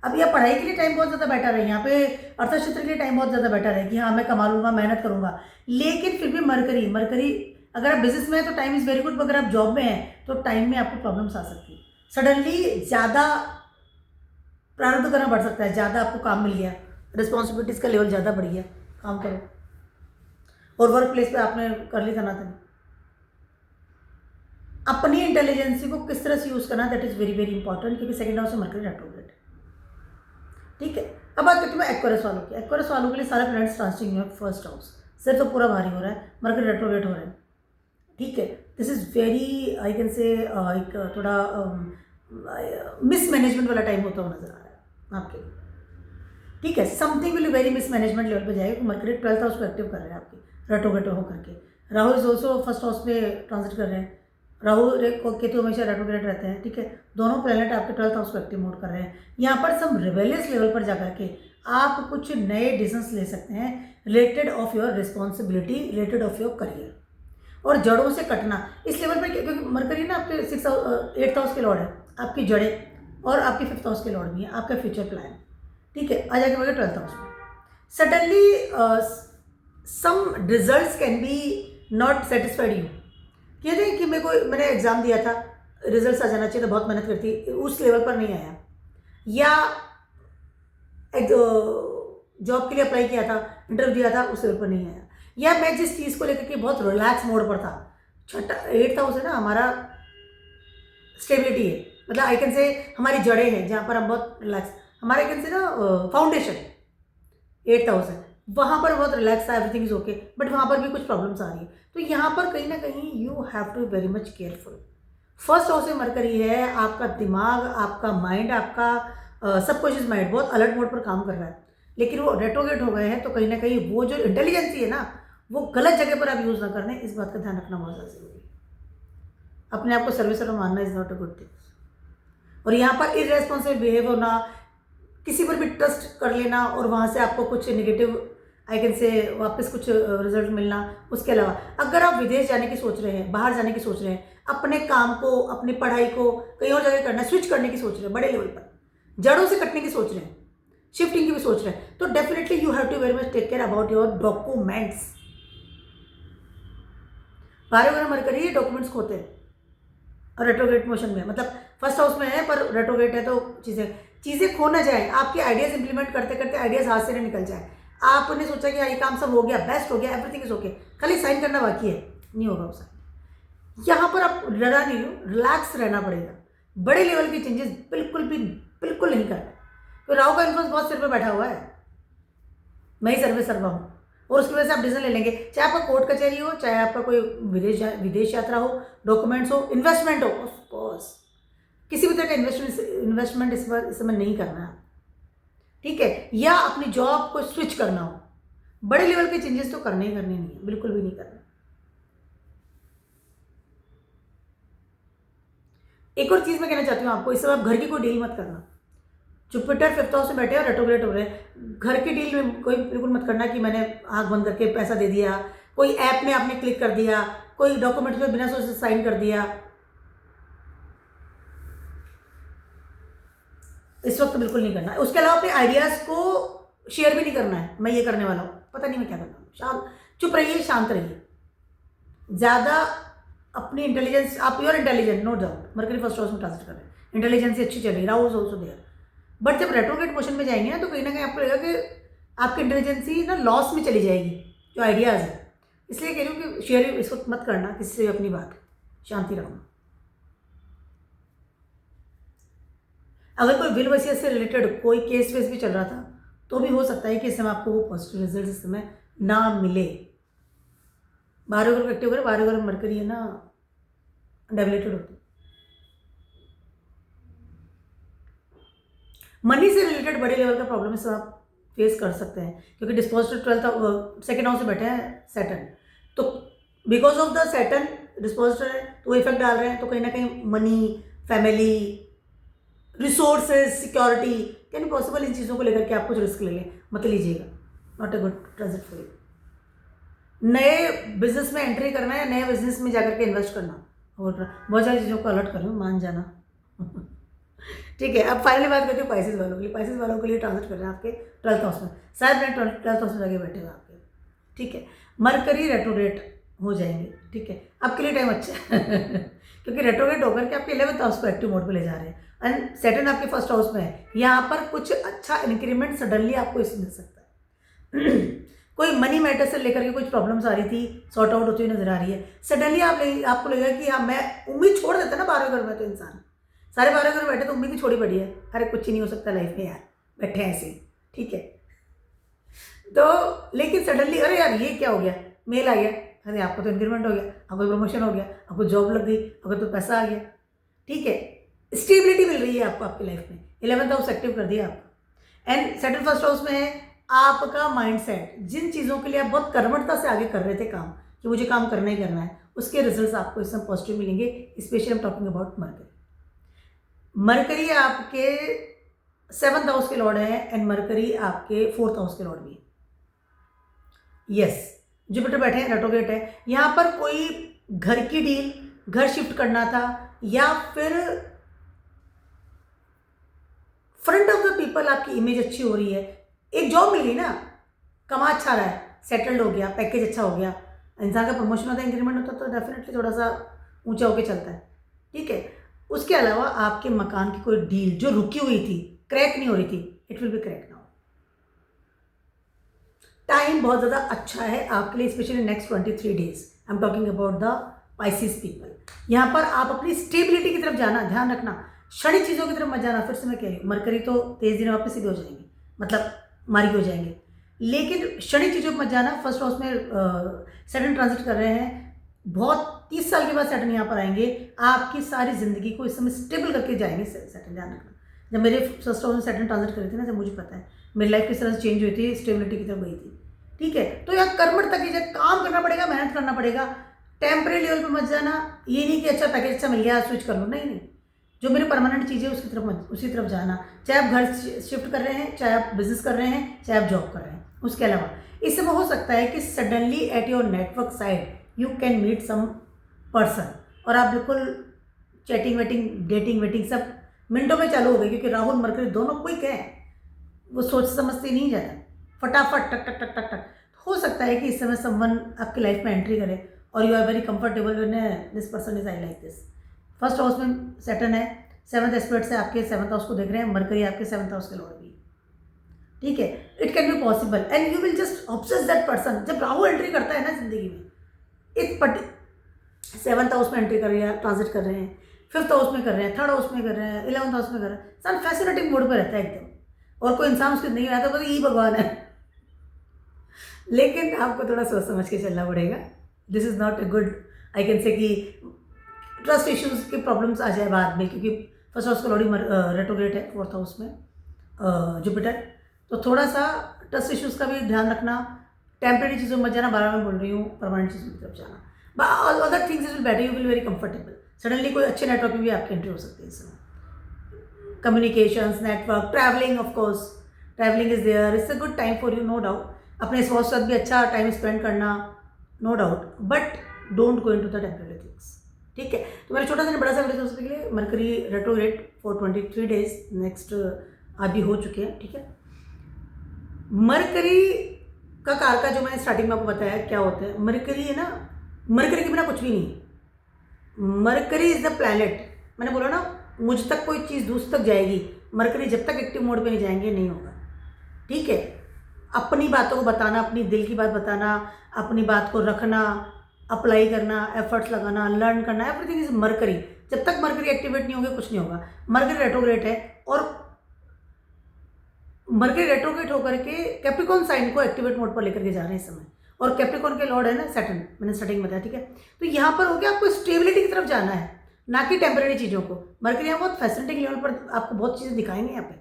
अब यह पढ़ाई के लिए टाइम बहुत ज़्यादा बेटर है, यहाँ पे अर्थशास्त्र के लिए टाइम बहुत ज़्यादा बेटर है कि हाँ मैं कमा लूँगा, मेहनत करूँगा। लेकिन फिर भी मरकरी अगर आप बिजनेस में हैं तो टाइम इज़ वेरी गुड, अगर आप जॉब में हैं तो टाइम में आपको प्रॉब्लम्स आ सकती है। सडनली ज़्यादा प्रारब्ध करना बढ़ सकता है, ज़्यादा आपको काम मिल गया, रिस्पॉन्सिबिलिटीज़ का लेवल ज़्यादा बढ़ गया, काम करो। और वर्क प्लेस पर आपने कर ली तनातनी। अपनी इंटेलिजेंसी को किस तरह से यूज़ करना, that is very very important, क्योंकि सेकंड हाउस में मरकरी रेट्रोग्रेड, ठीक है। अब बात करती हूँ मैं एक्वेरियस वालों की। एक्वेरियस वालों के लिए सारे प्लैनेट्स ट्रांसिटिंग है फर्स्ट हाउस, सिर तो पूरा भारी हो रहा है, मरकरी रेट्रोग्रेड हो रहा है, ठीक है। This is very I can say एक थोड़ा मिसमैनेजमेंट वाला टाइम होता हुआ नजर आ रहा है आपके लिए, ठीक है। Something will very mismanagement level पे जाएगा। मरकरी 12th हाउस को एक्टिव कर रहे हैं आपके रेट्रोग्रेड होकर के। Rahu is also first house पे ट्रांजिट कर रहे हैं। राहु केतु हमेशा रेट्रोग्रेड रहते हैं, ठीक है। दोनों प्लैनेट आपके 12th हाउस को एक्टिव मोड कर रहे हैं। यहाँ पर सम रिबेलियस लेवल पर जाकर के आप कुछ नए डिसीजंस ले सकते हैं related of your responsibility, related of your career, और जड़ों से कटना इस लेवल पर, क्योंकि मरकरी ना आपके 8th हाउस के लॉर्ड है, आपकी जड़ें, और आपके 5th हाउस के लॉर्ड भी है, आपका फ्यूचर प्लान, ठीक है। आ जाके मगर 12th हाउस में suddenly some results can be not satisfied you. कहते हैं कि मैंने एग्ज़ाम दिया था, रिजल्ट्स आ जाना चाहिए था, बहुत मेहनत करती, उस लेवल पर नहीं आया, या जॉब के लिए अप्लाई किया था, इंटरव्यू दिया था, उस लेवल पर नहीं आया, या मैं जिस चीज़ को लेकर के बहुत रिलैक्स मोड पर था। 8th हाउस है ना हमारा, स्टेबिलिटी है, मतलब आई कैन से हमारी जड़ें हैं जहाँ पर हम बहुत रिलैक्स, हमारा आई कैन से ना फाउंडेशन 8th हाउस है, वहाँ पर बहुत रिलैक्स था, एवरीथिंग इज ओके, बट वहाँ पर भी कुछ प्रॉब्लम्स आ रही है। तो यहाँ पर कहीं ना कहीं you have to be very much careful. First house में मरकरी है, आपका दिमाग, आपका माइंड, आपका सबकॉन्शियस माइंड बहुत अलर्ट मोड पर काम कर रहा है, लेकिन वो रेट्रोग्रेड हो गए हैं, तो कहीं ना कहीं वो जो इंटेलिजेंसी है ना, वो गलत जगह पर आप यूज़ ना करने, इस बात का ध्यान रखना बहुत ज़्यादा जरूरी है। अपने आप को सर्विसर मानना is not a good thing. और यहाँ पर इररेस्पॉन्सिबल बिहेव होना, किसी पर भी ट्रस्ट कर लेना और वहाँ से आपको कुछ नेगेटिव आई कैन से वापस कुछ रिजल्ट मिलना। उसके अलावा अगर आप विदेश जाने की सोच रहे हैं, बाहर जाने की सोच रहे हैं, अपने काम को, अपनी पढ़ाई को कहीं और जगह करना, स्विच करने की सोच रहे हैं, बड़े लेवल पर जड़ों से कटने की सोच रहे हैं, शिफ्टिंग की भी सोच रहे हैं, तो definitely you have to very much take care about your documents. 12 Mercury documents खोते हैं और रेट्रोग्रेड मोशन में, मतलब फर्स्ट हाउस में है पर रेट्रोग्रेड है, तो चीज़ें खो ना जाए, आपके आइडियाज़ इंप्लीमेंट करते करते आइडियाज़ हाथ से नहीं निकल जाए। आपने सोचा कि ये काम सब हो गया, बेस्ट हो गया, एवरीथिंग इज ओके, खाली साइन करना बाकी है, नहीं होगा उसे। यहाँ पर आप डरा नहीं हो, रिलैक्स रहना पड़ेगा। बड़े लेवल की चेंजेस बिल्कुल नहीं करना। तो राहु का इन्फ्लुएंस बहुत सिर पे बैठा हुआ है, मैं ही सर्वा हूँ, और उसकी वजह से आप डिसीजन ले लेंगे, चाहे आपका कोर्ट कचहरी हो, चाहे आपका कोई विदेश यात्रा हो, डॉक्यूमेंट्स हो, इन्वेस्टमेंट हो, ऑफ कोर्स किसी भी तरह का इन्वेस्टमेंट इस समय नहीं करना है, ठीक है, या अपनी जॉब को स्विच करना हो, बड़े लेवल के चेंजेस तो करने ही नहीं है, बिल्कुल भी नहीं करना। एक और चीज़ मैं कहना चाहती हूँ आपको, इस समय आप घर की कोई डील मत करना। जुपिटर 5th हाउस में बैठे और रेट्रोग्रेड हो रहे हैं, घर की डील में कोई बिल्कुल मत करना कि मैंने आँख बंद करके पैसा दे दिया, कोई ऐप में आपने क्लिक कर दिया, कोई डॉक्यूमेंट में बिना सोचे साइन कर दिया, इस वक्त बिल्कुल नहीं करना है। उसके अलावा अपने आइडियाज़ को शेयर भी नहीं करना है, मैं ये करने वाला हूँ, पता नहीं मैं क्या करना हूँ, शांत चुप रहिए, शांत रहिए, ज़्यादा अपनी इंटेलिजेंस, आप your intelligent no doubt, Mercury first house में ट्रांजिट कर रहे हैं, इंटेलिजेंस अच्छी चल रही, Rahu is also there, but जब रेट्रोग्रेड मोशन में जाएंगे ना तो कहीं ना कहीं आपको लगेगा कि आपकी इंटेलिजेंसी ना लॉस में चली जाएगी, जो आइडियाज़ है। इसलिए कह रही हूँ कि शेयर इस वक्त मत करना किसी से अपनी बात, शांति रखना। अगर कोई विल वसीयत से रिलेटेड कोई केस वेस भी चल रहा था तो भी हो सकता है कि इस समय आपको वो पॉजिटिव रिजल्ट इस समय ना मिले। 12 ग्रुप एक्टिव करें, 12 ग्रुप मरकरी है ना डेबिलेटेड होती है। मनी से रिलेटेड बड़े लेवल का प्रॉब्लम इस आप फेस कर सकते हैं, क्योंकि डिस्पोजिटेड 12th सेकेंड हाउस से बैठे हैं सैटर्न, तो बिकॉज ऑफ द सैटर्न डिस्पोजिटेड है तो वो इफेक्ट डाल रहे हैं, तो कहीं ना कहीं money, family, resources, security can possible, इन चीज़ों को लेकर के आप कुछ रिस्क ले लें, मत लीजिएगा, not a good transit for you. नए बिजनेस में एंट्री करना है, नए बिजनेस में जाकर के इन्वेस्ट करना, और बहुत सारी चीज़ों को अलर्ट कर रही हूँ, मान जाना। ठीक है, अब फाइनली बात करती हूँ पाइसेस वालों के लिए। पाइसेस वालों के लिए ट्रांजिट कर रहे हैं आपके 12th हाउस में, शायद मैं 12th हाउस में जाके बैठे हुए आपके, ठीक है। मरकरी रेट्रोग्रेड हो जाएंगे, ठीक है, आपके लिए टाइम अच्छा है क्योंकि रेट्रोग्रेड होकर के आपके 11th हाउस को एक्टिव मोड पे ले जा रहे हैं, एंड सैटर्न आपके फर्स्ट हाउस में है। यहाँ पर कुछ अच्छा इंक्रीमेंट सडनली आपको इसमें मिल सकता है कोई मनी मैटर से लेकर के कुछ प्रॉब्लम्स आ रही थी, सॉर्ट आउट होती हुई नजर आ रही है। सडनली आपको लगेगा कि हाँ, मैं उम्मीद छोड़ देता ना 12 घर में, तो इंसान सारे 12 घर बैठे तो उम्मीद ही छोड़ी पड़ी है, अरे कुछ ही नहीं हो सकता लाइफ में यार, बैठे हैं ऐसे ही, ठीक है। तो लेकिन सडनली अरे यार ये क्या हो गया, मेल आ गया, अरे आपको तो इंक्रीमेंट हो गया, आपको प्रमोशन हो गया, आपको जॉब लग गई, आपको तो पैसा आ गया, ठीक है, स्टेबिलिटी मिल रही है आपको आपकी लाइफ में। 11th हाउस एक्टिव कर दिया आपको, एंड सैटर्न फर्स्ट हाउस में है। आपका माइंडसेट, जिन चीज़ों के लिए आप बहुत कर्मठता से आगे कर रहे थे काम, कि मुझे काम करना ही करना है, उसके रिजल्ट्स आपको इस समय पॉजिटिव मिलेंगे। Specially I am talking about mercury. Mercury आपके 7th हाउस के लॉर्ड है, एंड मरकरी आपके 4th हाउस के लॉर्ड भी है। यस, जुपिटर बैठे हैं, रेट्रोग्रेड है। यहाँ पर कोई घर की डील, घर शिफ्ट करना था, या फिर फ्रंट ऑफ द पीपल आपकी इमेज अच्छी हो रही है, एक जॉब मिल गई ना, कमा अच्छा रहा है, सेटल्ड हो गया, पैकेज अच्छा हो गया, इंसान का प्रमोशन होता है, इंक्रीमेंट होता है, तो डेफिनेटली थोड़ा सा ऊंचा होकर चलता है, ठीक है। उसके अलावा आपके मकान की कोई डील जो रुकी हुई थी, क्रैक नहीं हो रही थी, it will B crack now. Time बहुत ज़्यादा अच्छा है आपके लिए, specially next 23 days. I am talking about the Pisces people. यहाँ पर आप अपनी स्टेबिलिटी की तरफ जाना, ध्यान रखना, क्षणिक चीज़ों की तरफ मत जाना। फिर से मैं कह रही हूँ, मरकरी तो तेज दिन वापस सीधे हो जाएंगे, मतलब मार्गी हो जाएंगे, लेकिन क्षणिक चीज़ों पर मत जाना। फर्स्ट हाउस में सैटर्न ट्रांजिट कर रहे हैं, बहुत 30 साल के बाद सैटर्न यहाँ पर आएंगे, आपकी सारी ज़िंदगी को इस समय स्टेबल करके जाएंगे सैटर्न, ध्यान रखना। जब मेरे फर्स्ट हाउस में सैटर्न ट्रांजिट कर रहे थे ना, जब मुझे पता है मेरी लाइफ किस तरह से चेंज हुई थी, स्टेबिलिटी की तरफ गई थी, ठीक है। तो यहाँ कर्मठ तक ही काम करना पड़ेगा, मेहनत करना पड़ेगा, टेम्परेरी लेवल पे मत जाना। ये नहीं कि अच्छा पैकेज अच्छा मिल गया स्विच कर लो, नहीं नहीं, जो मेरी परमानेंट चीज़ है उसी तरफ जाना। चाहे आप घर शिफ्ट कर रहे हैं, चाहे आप बिजनेस कर रहे हैं, चाहे आप जॉब कर रहे हैं। उसके अलावा इस समय हो सकता है कि suddenly at your network side you can meet some person, और आप बिल्कुल चैटिंग वेटिंग, डेटिंग वेटिंग सब मिनटों में चालू हो गई, क्योंकि राहुल मरकरी दोनों क्विक है, वो सोच समझते नहीं जाता, फटाफट टक टक टक टक टक। हो सकता है कि इस समय समवन आपकी लाइफ में एंट्री करे और you are very comfortable when this person is I like this. First house में सैटर्न है, 7th एस्पेक्ट से आपके 7th हाउस को देख रहे हैं, मरकरी आपके 7th हाउस के लॉर्ड भी, ठीक है। It can be possible and you will just obsess that person. जब राहु एंट्री करता है ना जिंदगी में, एक 7th हाउस में एंट्री कर रहे हैं, ट्रांजिट कर रहे हैं, 5th हाउस में कर रहे हैं, 3rd हाउस में कर रहे हैं, 11th हाउस में कर रहे हैं, इंसान फैसिनेटिंग मोड पर रहता है एकदम, और कोई इंसान उसके नहीं रहता, बोलते ये भगवान है। लेकिन आपको थोड़ा सोच समझ के चलना पड़ेगा। This is not a good, I can से कि ट्रस्ट इश्यूज़ की प्रॉब्लम्स आ जाए बाद में, क्योंकि फर्स्ट हाउस का लॉर्ड रेट्रोग्रेड है 4th हाउस में जुपिटर, तो थोड़ा सा ट्रस्ट इश्यूज़ का भी ध्यान रखना। टेम्परेरी चीज़ों में मत जाना, 12 में बोल रही हूँ, परमानेंट चीज़ों की तरफ जाना। But other things is will better, you will very comfortable. Suddenly कोई अच्छे नेटवर्क में भी आपकी एंट्री हो सकती है इस समय। Communications, network, travelling, of course travelling is there, it's a good time for you, no doubt. अपने स्पॉस के साथ भी अच्छा टाइम स्पेंड करना, no doubt, but don't go into the temporary things, ठीक है। तो मेरा छोटा सा बड़ा सा वीडियो उसके लिए mercury retrograde for 23 days next अभी हो चुके हैं, ठीक है। मरकरी का कारका जो मैंने स्टार्टिंग में आपको बताया क्या होता है, मरकरी है ना मरकरी के बिना कुछ भी नहीं है। मरकरी इज द प्लैनेट, मैंने बोला ना मुझ तक कोई चीज़ दूसरे तक जाएगी, मरकरी जब तक एक्टिव मोड पे नहीं जाएंगे नहीं होगा। ठीक है, अपनी बातों को बताना, अपनी दिल की बात बताना, अपनी बात को रखना, अप्लाई करना, एफर्ट्स लगाना, लर्न करना, एवरीथिंग इज मरकरी। जब तक मरकरी एक्टिवेट नहीं होगी कुछ नहीं होगा। मरकरी रेट्रोग्रेड है और मरकरी रेट्रोग्रेड होकर के कैप्रिकॉर्न साइन को एक्टिवेट मोड पर लेकर के जा रहे हैं इस समय। और कैप्रिकॉर्न के लॉर्ड है ना सैटर्न, मैंने स्टार्टिंग में बताया। ठीक है, तो यहाँ पर हो गया आपको स्टेबिलिटी की तरफ जाना है, ना कि टेम्परेरी चीज़ों को। मरकरी यहाँ बहुत फैसिनेटिंग लेवल पर आपको बहुत चीज़ें दिखाएंगे। यहाँ पे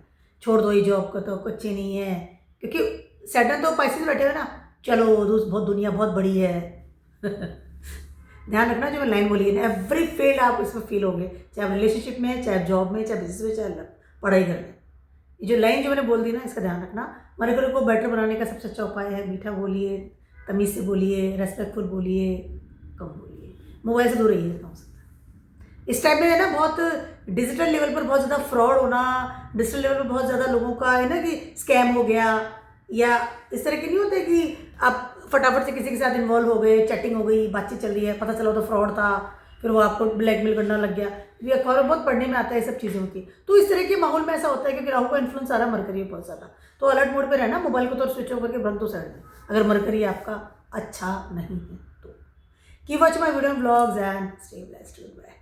छोड़ दो ये जॉब को तो कुछ ही नहीं है, क्योंकि सैटर्न तो पाइसेस बैठे हुए ना, चलो बहुत दुनिया बहुत बड़ी है। ध्यान रखना जो मैं लाइन बोली है, एवरी फील्ड आप इसमें फील होंगे, चाहे आप रिलेशनशिप में, चाहे जॉब में, चाहे बिजनेस में, चाहे पढ़ाई करने। ये जो लाइन जो मैंने बोल दी ना, इसका ध्यान रखना। मरकरी को बेटर बनाने का सबसे अच्छा उपाय है मीठा बोलिए, तमीज़ से बोलिए, रेस्पेक्टफुल बोलिए, कम बोलिए, मोबाइल से दूर रहिए जितना हो सकता है। इस टाइम में है ना बहुत डिजिटल लेवल पर बहुत ज़्यादा फ्रॉड होना, डिजिटल लेवल पर बहुत ज़्यादा लोगों का है ना कि स्कैम हो गया, या इस तरह के नहीं होते कि आप फटाफट से किसी के साथ इन्वॉल्व हो गए, चैटिंग हो गई, बातचीत चल रही है, पता चला तो फ्रॉड था, फिर वो आपको ब्लैकमेल करना लग गया। ये अखबार में बहुत पढ़ने में आता है, ये सब चीज़ें होती है। तो इस तरह के माहौल में ऐसा होता है क्योंकि राहु का इन्फ्लुएंस आ रहा है मरकरी बहुत ज़्यादा। तो अलर्ट मोड पे रहना, मोबाइल को तो स्विच ऑफ करके बंद तो साइड में, अगर मरकरी आपका अच्छा नहीं है तो। Keep watch my video vlogs and stay blessed. Bye.